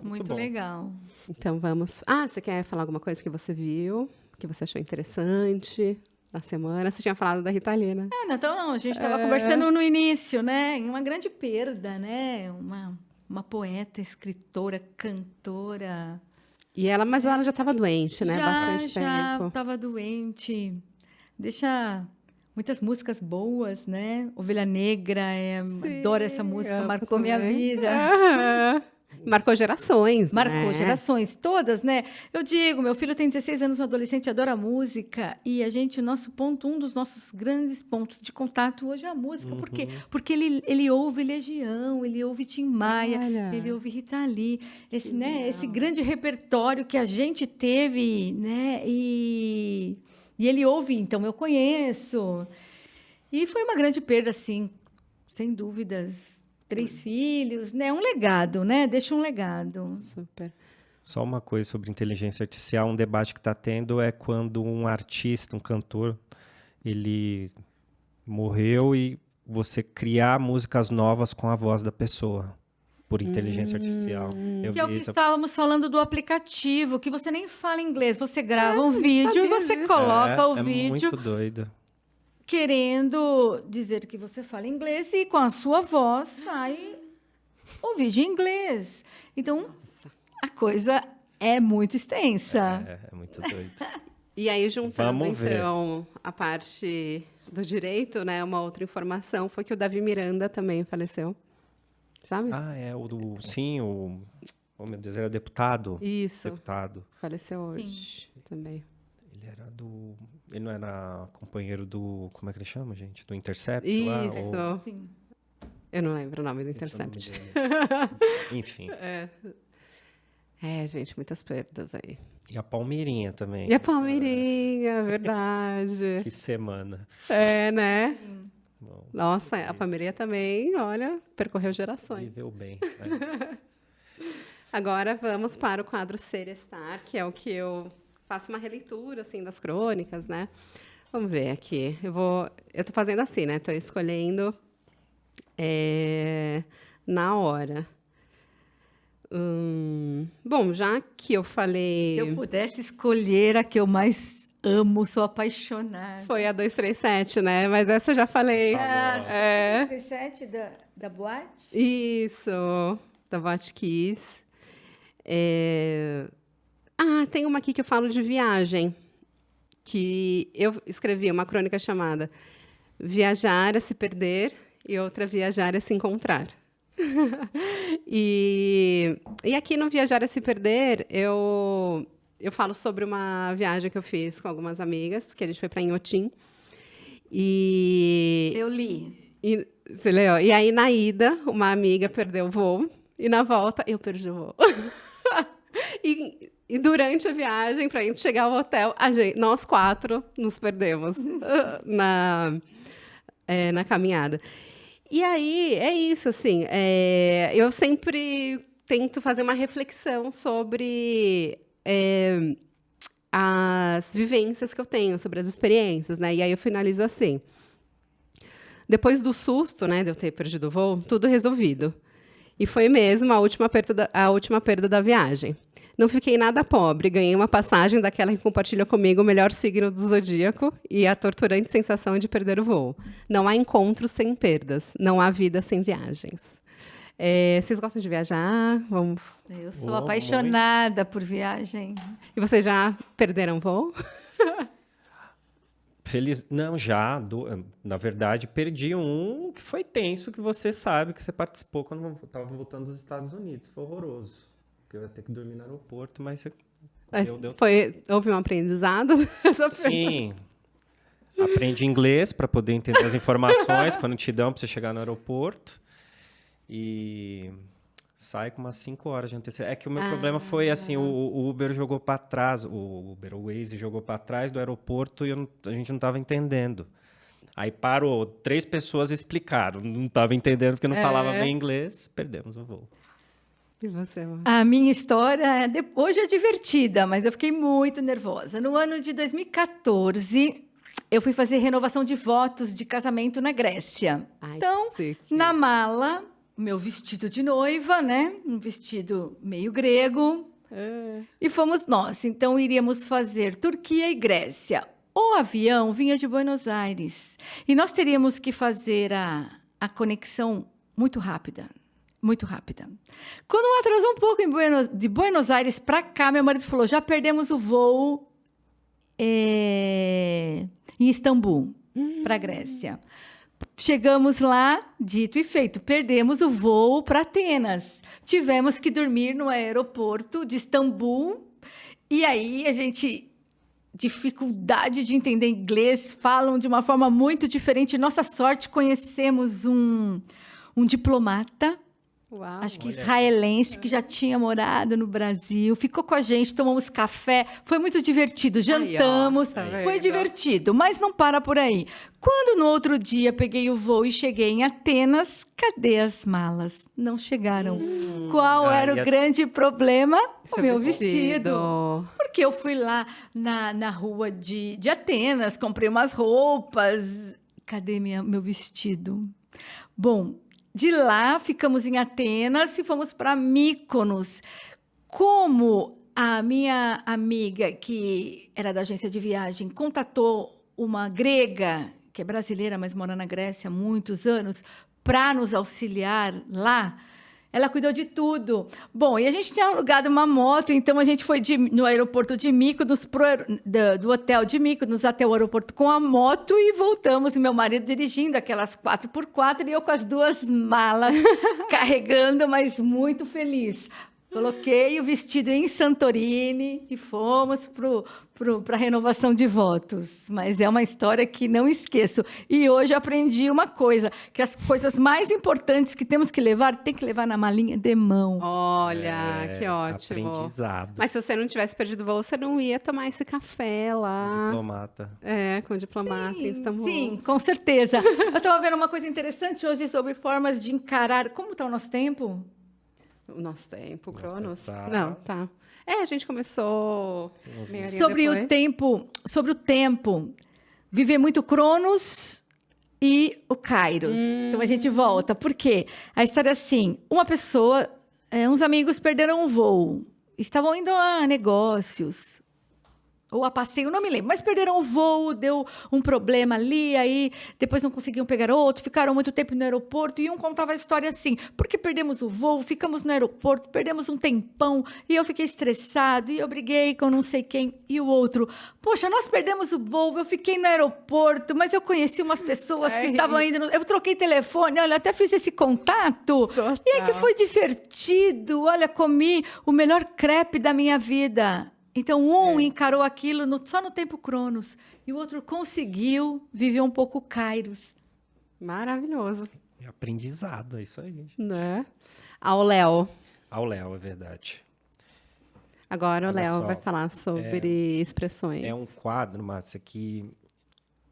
Muito bom. legal. Então vamos. Você quer falar alguma coisa que você viu, que você achou interessante na semana? Você tinha falado da Rita Lee, né? Então, a gente estava conversando no início, né? Uma grande perda, né? Uma poeta, escritora, cantora. Mas ela já estava doente, né? Bastante Já tempo. estava doente. Deixa muitas músicas boas, né? Ovelha Negra, adoro essa música, eu marcou minha também. vida. Marcou gerações. Marcou né? gerações todas, né? Eu digo, meu filho tem 16 anos, um adolescente, adora música. E um dos nossos grandes pontos de contato hoje é a música. Por quê? Porque ele ouve Legião, ele ouve Tim Maia, Olha. ele ouve Rita Lee. Esse grande repertório que a gente teve, né? E ele ouve, então eu conheço. E foi uma grande perda, assim, sem dúvidas. 3 filhos, né? Um legado, né? Deixa um legado. Super. Só uma coisa sobre inteligência artificial, um debate que está tendo é quando um artista, um cantor, ele morreu e você criar músicas novas com a voz da pessoa, por inteligência artificial. Eu Que é o vi que isso. estávamos falando do aplicativo, que você nem fala inglês, você grava um vídeo e sabia você disso. coloca o é vídeo muito doido. querendo dizer que você fala inglês e com a sua voz sai o vídeo em inglês. Então, a coisa é muito extensa. É muito doido. E aí, juntando, Vamos ver. então, a parte do direito, né? Uma outra informação foi que o Davi Miranda também faleceu. sabe? Sim, oh, meu Deus, era deputado. Isso, Deputado. faleceu hoje também. Ele não era companheiro do... Como é que ele chama, gente? Do Intercept? Isso. Sim. Eu não lembro o nome do Esse é o nome Intercept. dele. Enfim. Gente, muitas perdas aí. E a Palmeirinha também. E a Palmeirinha, verdade. Que semana. Né? Bom, Nossa, a Palmeirinha também, olha, percorreu gerações. viveu bem. Né? Agora vamos para o quadro Ser Estar, que é o que eu faço uma releitura, assim, das crônicas, né? Vamos ver aqui. Eu tô fazendo assim, né? Tô escolhendo na hora. Bom, já que eu falei... Se eu pudesse escolher a que eu mais amo, sou apaixonada. Foi a 237, né? Mas essa eu já falei. Ah, 37 da boate? Isso, da Boate Kiss. Tem uma aqui que eu falo de viagem, que eu escrevi uma crônica chamada Viajar é se perder e outra Viajar é se encontrar. E aqui no Viajar é se perder, eu falo sobre uma viagem que eu fiz com algumas amigas, que a gente foi para Inhotim. Eu li. Você leu? E aí, na ida, uma amiga perdeu o voo, e na volta, eu perdi o voo. E durante a viagem, para a gente chegar ao hotel, nós 4 nos perdemos na caminhada. E aí, é isso, assim, eu sempre tento fazer uma reflexão sobre as vivências que eu tenho, sobre as experiências, né? E aí eu finalizo assim. Depois do susto, né, de eu ter perdido o voo, tudo resolvido. E foi mesmo a última perda da viagem. Não fiquei nada pobre, ganhei uma passagem daquela que compartilha comigo o melhor signo do zodíaco e a torturante sensação de perder o voo. Não há encontros sem perdas, não há vida sem viagens. Vocês gostam de viajar? Eu sou apaixonada por viagem. E vocês já perderam voo? Não, já. Na verdade, perdi um que foi tenso, que você sabe que você participou quando eu estava voltando dos Estados Unidos. Foi horroroso. Porque eu ia ter que dormir no aeroporto, mas houve um aprendizado? Sim. Aprende inglês para poder entender as informações quando te dão para você chegar no aeroporto. E sai com umas 5 horas de antecedência. É que o meu problema foi assim, o Uber jogou para trás, o Waze jogou para trás do aeroporto e a gente não estava entendendo. Aí parou, 3 pessoas explicaram, não estava entendendo porque não falava bem inglês, perdemos o voo. E você, amor? A minha história hoje é divertida, mas eu fiquei muito nervosa. No ano de 2014, eu fui fazer renovação de votos de casamento na Grécia. Então, na mala, meu vestido de noiva, né? Um vestido meio grego. E fomos nós. Então, iríamos fazer Turquia e Grécia. O avião vinha de Buenos Aires. E nós teríamos que fazer a conexão muito rápida. Muito rápida. Quando atrasou um pouco de Buenos Aires para cá, meu marido falou, já perdemos o voo em Istambul, para a Grécia. Chegamos lá, dito e feito, perdemos o voo para Atenas. Tivemos que dormir no aeroporto de Istambul. E aí a gente, dificuldade de entender inglês, falam de uma forma muito diferente. Nossa sorte, conhecemos um diplomata. Uau, acho que israelense, que já tinha morado no Brasil, ficou com a gente, tomamos café, foi muito divertido, jantamos, foi divertido, mas não para por aí. Quando no outro dia peguei o voo e cheguei em Atenas, cadê as malas? Não chegaram. Qual era o grande problema? O meu vestido. Porque eu fui lá na rua de Atenas, comprei umas roupas, cadê meu vestido? Bom, de lá, ficamos em Atenas e fomos para Mykonos. Como a minha amiga, que era da agência de viagem, contatou uma grega, que é brasileira, mas mora na Grécia há muitos anos, para nos auxiliar lá, Ela cuidou de tudo. Bom, e a gente tinha alugado uma moto, então a gente foi no aeroporto de Mykonos, do hotel de Mykonos até o aeroporto com a moto e voltamos. E meu marido dirigindo aquelas 4x4 e eu com as 2 malas carregando, mas muito feliz. Coloquei o vestido em Santorini e fomos para a renovação de votos. Mas é uma história que não esqueço. E hoje aprendi uma coisa, que as coisas mais importantes que temos que levar, tem que levar na malinha de mão. Olha, que ótimo. Aprendizado. Mas se você não tivesse perdido o voo, você não ia tomar esse café lá. Diplomata. Com o diplomata em Istambul. Sim, com certeza. Eu estava vendo uma coisa interessante hoje sobre formas de encarar... Como está o nosso tempo? O nosso tempo, Cronos? Tá. Não, tá. A gente começou meia horinha Sobre depois. o tempo, viver muito Cronos e o Kairos. Então a gente volta. Por quê? A história é assim: uma pessoa, uns amigos perderam um voo, estavam indo a negócios. Ou a passeio, não me lembro, mas perderam o voo, deu um problema ali, aí depois não conseguiam pegar outro, ficaram muito tempo no aeroporto, e um contava a história assim, porque perdemos o voo, ficamos no aeroporto, perdemos um tempão, e eu fiquei estressado, e eu briguei com não sei quem, e o outro, poxa, nós perdemos o voo, eu fiquei no aeroporto, mas eu conheci umas pessoas que estavam indo, eu troquei telefone, olha, até fiz esse contato, Total. e é que foi divertido, olha, comi o melhor crepe da minha vida. Então, um encarou aquilo só no tempo Cronos e o outro conseguiu viver um pouco Kairos. Maravilhoso, É aprendizado, é isso aí. né? Ao Léo. Ao Léo, é verdade. Agora o Olha Léo só, vai falar sobre expressões. É um quadro, Márcia, que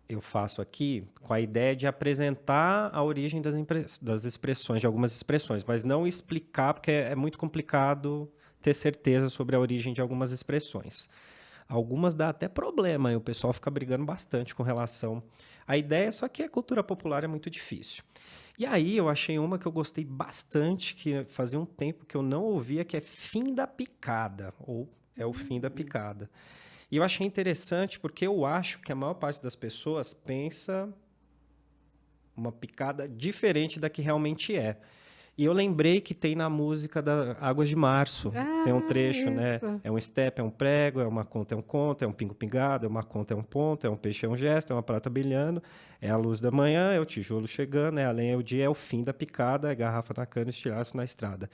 eu faço aqui com a ideia de apresentar a origem das expressões, de algumas expressões, mas não explicar, porque é muito complicado ter certeza sobre a origem de algumas expressões. Algumas dá até problema, e o pessoal fica brigando bastante com relação à ideia, só que a cultura popular é muito difícil. E aí eu achei uma que eu gostei bastante, que fazia um tempo que eu não ouvia, que é fim da picada, ou é o fim da picada. E eu achei interessante porque eu acho que a maior parte das pessoas pensa uma picada diferente da que realmente é. E eu lembrei que tem na música da Águas de Março, tem um trecho, né? isso. É um step, é um prego, é uma conta, é um conto, é um pingo-pingado, é uma conta, é um ponto, é um peixe, é um gesto, é uma prata brilhando, é a luz da manhã, é o tijolo chegando, é a lenha, é o dia, é o fim da picada, é garrafa na cana, estilhaço na estrada.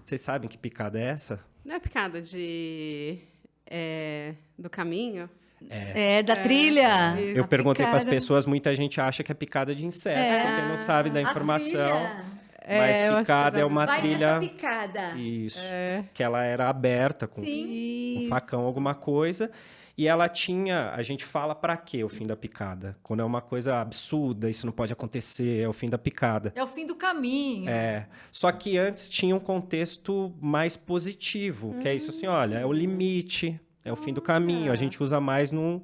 Vocês sabem que picada é essa? Não é picada do caminho? Da trilha. isso. Eu A perguntei para as picada. pessoas, muita gente acha que é picada de inseto, porque não sabe da A informação. trilha. Mas eu acho que picada eu é já uma Vai trilha... nessa picada. Isso. Que ela era aberta com Sim. um facão, alguma coisa. E ela tinha... A gente fala para quê o fim da picada? Quando é uma coisa absurda, isso não pode acontecer, é o fim da picada. É o fim do caminho. Só que antes tinha um contexto mais positivo, que é isso assim, olha, é o limite, é o fim do caminho. A gente usa mais num...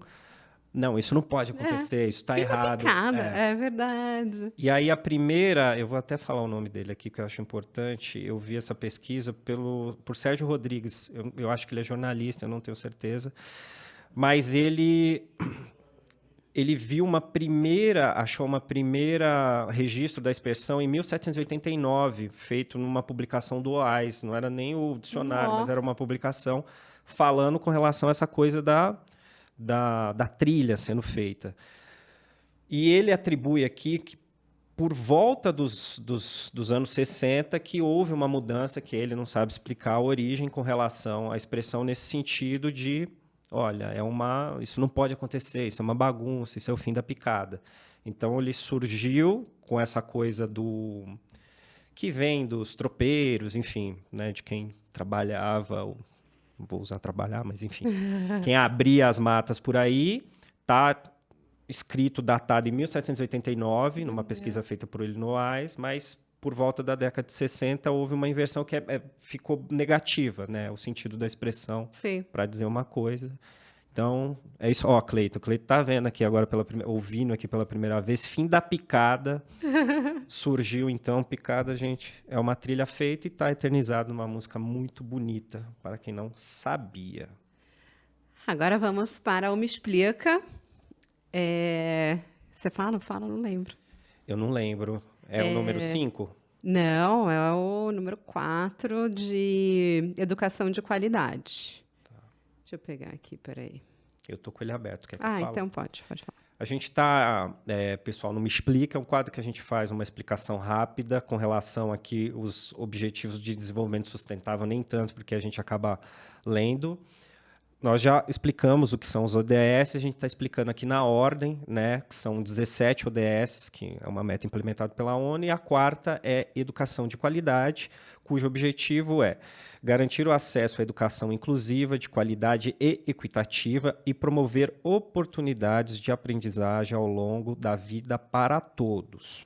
Não, isso não pode acontecer, isso está Fim da errado. picada, é verdade. E aí a primeira, eu vou até falar o nome dele aqui, que eu acho importante. Eu vi essa pesquisa por Sérgio Rodrigues. Eu acho que ele é jornalista, eu não tenho certeza. Mas ele viu achou uma primeira registro da expressão em 1789, feito numa publicação do OAS. Não era nem o dicionário, mas era uma publicação falando com relação a essa coisa da trilha sendo feita. E ele atribui aqui que por volta dos anos 60 que houve uma mudança que ele não sabe explicar a origem com relação à expressão nesse sentido de, olha, isso não pode acontecer, isso é uma bagunça, isso é o fim da picada. Então ele surgiu com essa coisa que vem dos tropeiros, enfim, né, de quem trabalhava, não vou usar trabalhar, mas enfim, quem abria as matas por aí, tá escrito, datado em 1789, numa pesquisa feita por ele no OAS, mas por volta da década de 60 houve uma inversão que ficou negativa, né, o sentido da expressão para dizer uma coisa. Então, é isso. Ó, Cleito tá vendo aqui agora, ouvindo aqui pela primeira vez, fim da picada. Surgiu, então, picada, gente, é uma trilha feita e está eternizado numa música muito bonita, para quem não sabia. Agora vamos para o Me Explica. Você fala? Fala, não lembro. Eu não lembro. É o número 5? Não, é o número 4 de educação de qualidade. Deixa eu pegar aqui, peraí. Eu tô com ele aberto, quer que eu fale? Então pode falar. A gente está, pessoal, não me explica, é um quadro que a gente faz uma explicação rápida com relação aqui os objetivos de desenvolvimento sustentável, nem tanto, porque a gente acaba lendo. Nós já explicamos o que são os ODS, a gente está explicando aqui na ordem, né, que são 17 ODS, que é uma meta implementada pela ONU, e a quarta é educação de qualidade, cujo objetivo é garantir o acesso à educação inclusiva, de qualidade e equitativa e promover oportunidades de aprendizagem ao longo da vida para todos.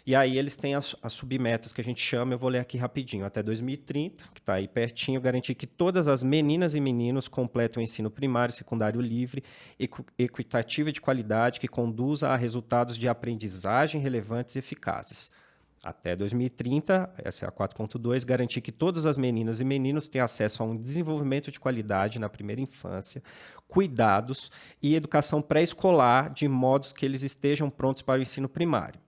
E aí eles têm as submetas que a gente chama, eu vou ler aqui rapidinho, até 2030, que está aí pertinho, garantir que todas as meninas e meninos completem o ensino primário e secundário livre, equitativo e de qualidade, que conduza a resultados de aprendizagem relevantes e eficazes. Até 2030, essa é a 4.2, garantir que todas as meninas e meninos tenham acesso a um desenvolvimento de qualidade na primeira infância, cuidados e educação pré-escolar, de modos que eles estejam prontos para o ensino primário.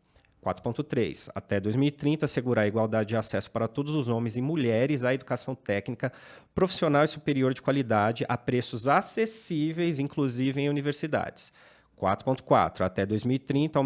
4.3. Até 2030, assegurar a igualdade de acesso para todos os homens e mulheres à educação técnica, profissional e superior de qualidade, a preços acessíveis, inclusive em universidades. 4.4. Até 2030,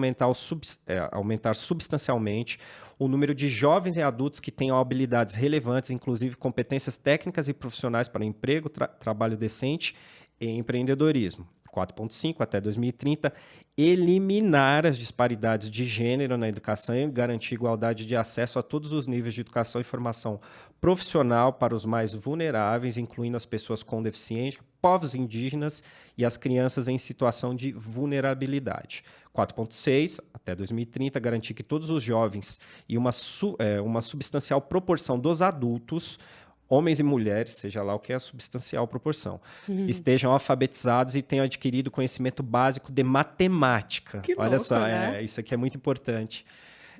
aumentar substancialmente o número de jovens e adultos que tenham habilidades relevantes, inclusive competências técnicas e profissionais para emprego, trabalho decente e empreendedorismo. 4.5, até 2030, eliminar as disparidades de gênero na educação e garantir igualdade de acesso a todos os níveis de educação e formação profissional para os mais vulneráveis, incluindo as pessoas com deficiência, povos indígenas e as crianças em situação de vulnerabilidade. 4.6, até 2030, garantir que todos os jovens e uma substancial proporção dos adultos, homens e mulheres, seja lá o que é a substancial proporção, estejam alfabetizados e tenham adquirido conhecimento básico de matemática. Que Olha louco, só, né? isso aqui é muito importante.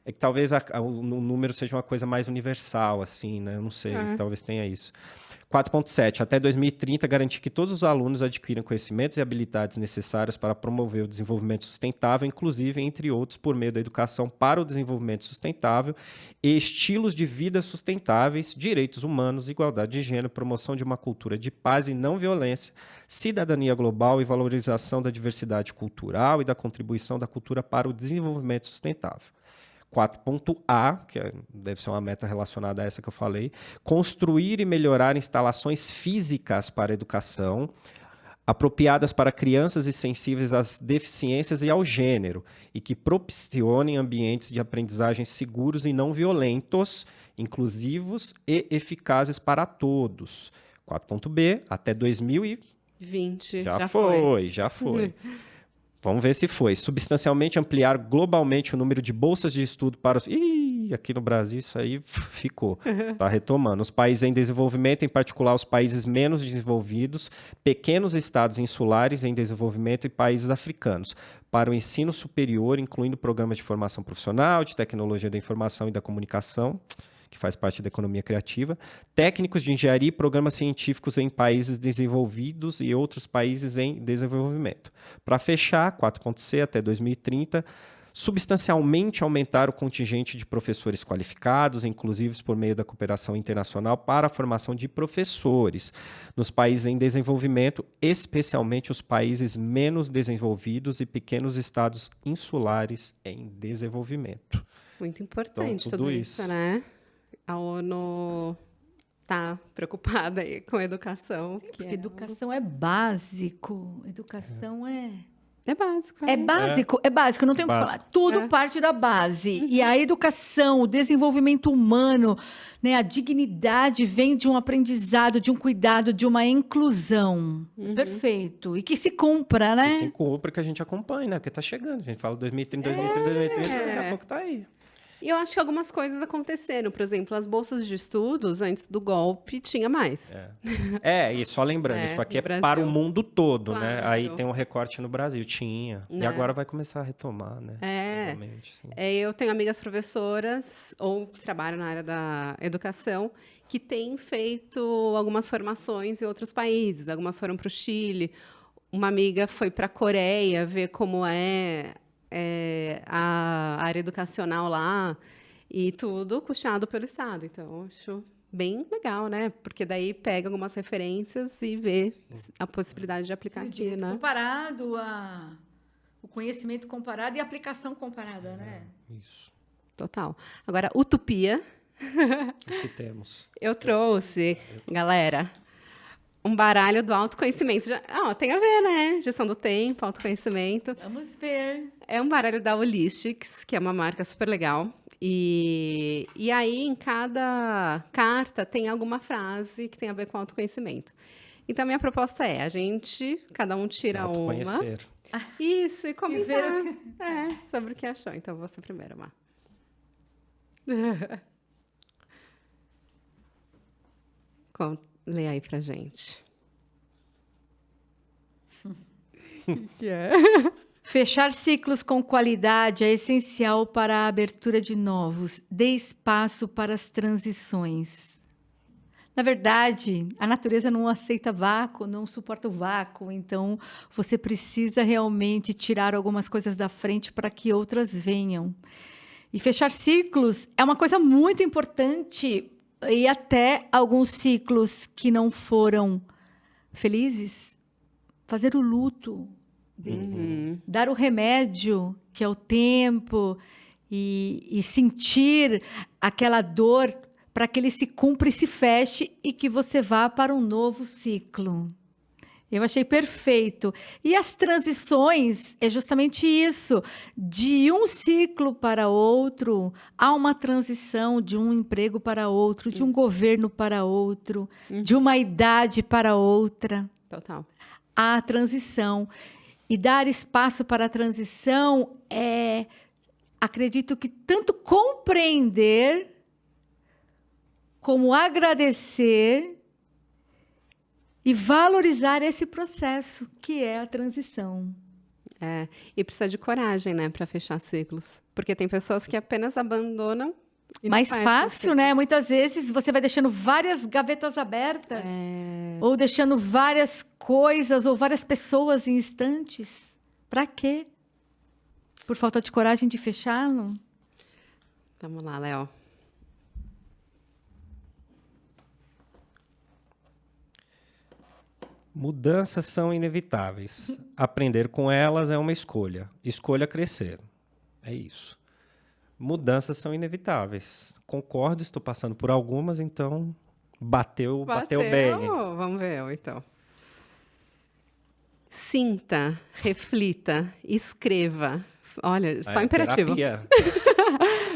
É que talvez o número seja uma coisa mais universal, assim, né? Eu não sei, talvez tenha isso. 4.7. Até 2030, garantir que todos os alunos adquiram conhecimentos e habilidades necessárias para promover o desenvolvimento sustentável, inclusive, entre outros, por meio da educação para o desenvolvimento sustentável e estilos de vida sustentáveis, direitos humanos, igualdade de gênero, promoção de uma cultura de paz e não violência, cidadania global e valorização da diversidade cultural e da contribuição da cultura para o desenvolvimento sustentável. 4.A, que deve ser uma meta relacionada a essa que eu falei, construir e melhorar instalações físicas para a educação, apropriadas para crianças e sensíveis às deficiências e ao gênero, e que propicionem ambientes de aprendizagem seguros e não violentos, inclusivos e eficazes para todos. 4.B, até 2020. 20, já foi. Já foi. Vamos ver se foi. Substancialmente ampliar globalmente o número de bolsas de estudo para os... aqui no Brasil isso aí ficou. Está retomando. Os países em desenvolvimento, em particular os países menos desenvolvidos, pequenos estados insulares em desenvolvimento e países africanos, para o ensino superior, incluindo programas de formação profissional, de tecnologia da informação e da comunicação, que faz parte da economia criativa, técnicos de engenharia e programas científicos em países desenvolvidos e outros países em desenvolvimento. Para fechar, 4.C, até 2030, substancialmente aumentar o contingente de professores qualificados, inclusive por meio da cooperação internacional para a formação de professores nos países em desenvolvimento, especialmente os países menos desenvolvidos e pequenos estados insulares em desenvolvimento. Muito importante Então, tudo isso, né? A ONU está preocupada aí com a educação. Porque educação é básico. Educação é... É básico. É básico, é básico, não tem o que falar. Tudo parte da base. E a educação, o desenvolvimento humano, né, a dignidade vem de um aprendizado, de um cuidado, de uma inclusão. Perfeito. E que se cumpra, né? Que se cumpra, que a gente acompanha, né? Porque está chegando. A gente fala 2030, 2030, daqui a pouco está aí. E eu acho que algumas coisas aconteceram. Por exemplo, as bolsas de estudos, antes do golpe, tinha mais. E só lembrando, isso aqui é Brasil. Para o mundo todo, Claro. né? Aí tem um recorte no Brasil, tinha. E Né? agora vai começar a retomar, né? Novamente, sim. Eu tenho amigas professoras, ou que trabalham na área da educação, que têm feito algumas formações em outros países. Algumas foram para o Chile. Uma amiga foi para a Coreia ver como é a área educacional lá. E tudo custeado pelo Estado. Então, acho bem legal, né? Porque daí pega algumas referências e vê a possibilidade de aplicar O aqui, direito né? comparado, o conhecimento comparado e a aplicação comparada, né? Isso. Total. Agora, utopia, O que temos? eu trouxe, galera, um baralho do autoconhecimento. Tem a ver, né? Gestão do tempo, autoconhecimento. Vamos ver. É um baralho da Holistics, que é uma marca super legal. E aí, em cada carta, tem alguma frase que tem a ver com autoconhecimento. Então, minha proposta é, cada um tira uma. Autoconhecer. Isso, e ver comentar o sobre o que achou. Então, você primeiro, Má. Lê aí pra gente. Que é? Fechar ciclos com qualidade é essencial para a abertura de novos. Dê espaço para as transições. Na verdade, a natureza não aceita vácuo, não suporta o vácuo. Então, você precisa realmente tirar algumas coisas da frente para que outras venham. E fechar ciclos é uma coisa muito importante. E até alguns ciclos que não foram felizes, fazer o luto. Dar o remédio, que é o tempo, e sentir aquela dor para que ele se cumpra e se feche e que você vá para um novo ciclo. Eu achei perfeito. E as transições é justamente isso. De um ciclo para outro, há uma transição de um emprego para outro, de um governo para outro, de uma idade para outra. Total. Há a transição. E dar espaço para a transição é, acredito que tanto compreender como agradecer e valorizar esse processo que é a transição. E precisa de coragem, né, para fechar ciclos. Porque tem pessoas que apenas abandonam. E Mais não fecham fácil, ciclo. né? Muitas vezes você vai deixando várias gavetas abertas, ou deixando várias coisas ou várias pessoas em estantes. Para quê? Por falta de coragem de fechá-lo? Vamos lá, Léo. Mudanças são inevitáveis. Aprender com elas é uma escolha. Escolha crescer. É isso. Mudanças são inevitáveis. Concordo, estou passando por algumas, então bateu bem. Vamos ver, então. Sinta, reflita, escreva. Olha, só imperativo. Terapia.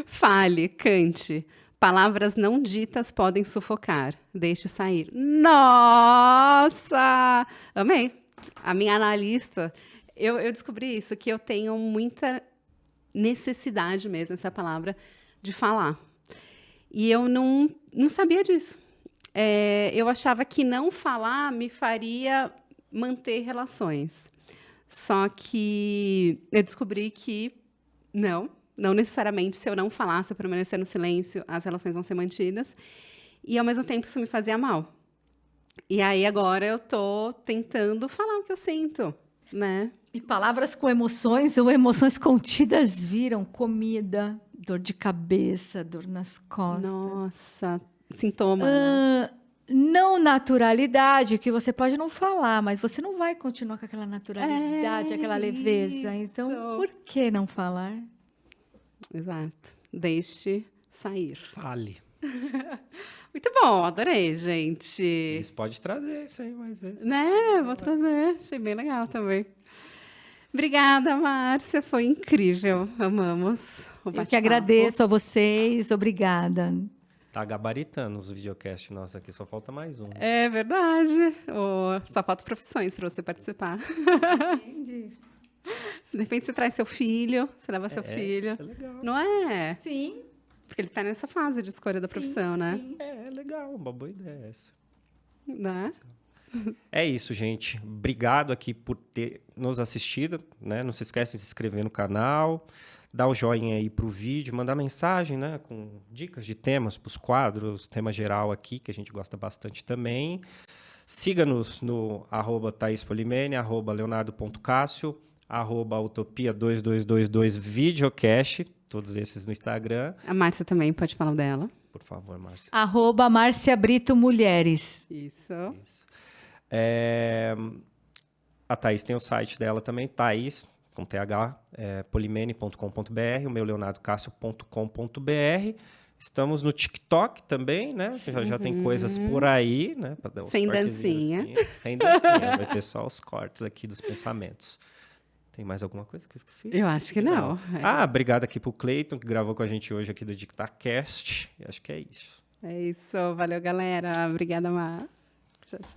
Fale, cante. Palavras não ditas podem sufocar. Deixe sair. Nossa! Amei. A minha analista, eu descobri isso, que eu tenho muita necessidade mesmo, essa palavra, de falar. E eu não sabia disso. Eu achava que não falar me faria manter relações. Só que eu descobri que não necessariamente, se eu não falar, se eu permanecer no silêncio, as relações vão ser mantidas. E, ao mesmo tempo, isso me fazia mal. E aí, agora, eu tô tentando falar o que eu sinto, né? E palavras com emoções ou emoções contidas viram comida, dor de cabeça, dor nas costas. Nossa, sintoma, né? Não naturalidade, que você pode não falar, mas você não vai continuar com aquela naturalidade, aquela leveza. Então, por que não falar? Exato. Deixe sair. Fale. Muito bom, adorei, gente. Eles podem trazer isso aí mais vezes. Né? Vou trazer. Achei bem legal também. Obrigada, Márcia. Foi incrível. Amamos o Eu que bate-papo. agradeço a vocês. Obrigada. Tá gabaritando os videocasts nossos aqui, só falta mais um. É verdade. Só falta profissões para você participar. Entendi. De repente você traz seu filho, você leva seu filho. Isso é legal. Não é? Sim. Porque ele está nessa fase de escolha da profissão, né? Sim. É legal, uma boa ideia essa. Né? É isso, gente. Obrigado aqui por ter nos assistido, né? Não se esqueça de se inscrever no canal, dar o joinha aí pro vídeo, mandar mensagem, né? Com dicas de temas para os quadros, tema geral aqui, que a gente gosta bastante também. Siga-nos no @ThaísPolimene, @Leonardo.Cássio. @utopia2222videocast, todos esses no Instagram. A Márcia também pode falar dela. Por favor, Márcia. @Márcia Brito Mulheres. Isso. Isso. A Thaís tem o site dela também, Thaís, com TH, polimene.com.br, o meu leonardocassio.com.br. Estamos no TikTok também, né? Já tem coisas por aí, né? Pra dar uns Sem cortezinhos dancinha. assim. Sem dancinha, vai ter só os cortes aqui dos pensamentos. Tem mais alguma coisa que eu esqueci? Eu acho que não. Obrigado aqui pro Cleiton, que gravou com a gente hoje aqui do DictaCast. Acho que é isso. É isso. Valeu, galera. Obrigada, Mar. Tchau, tchau.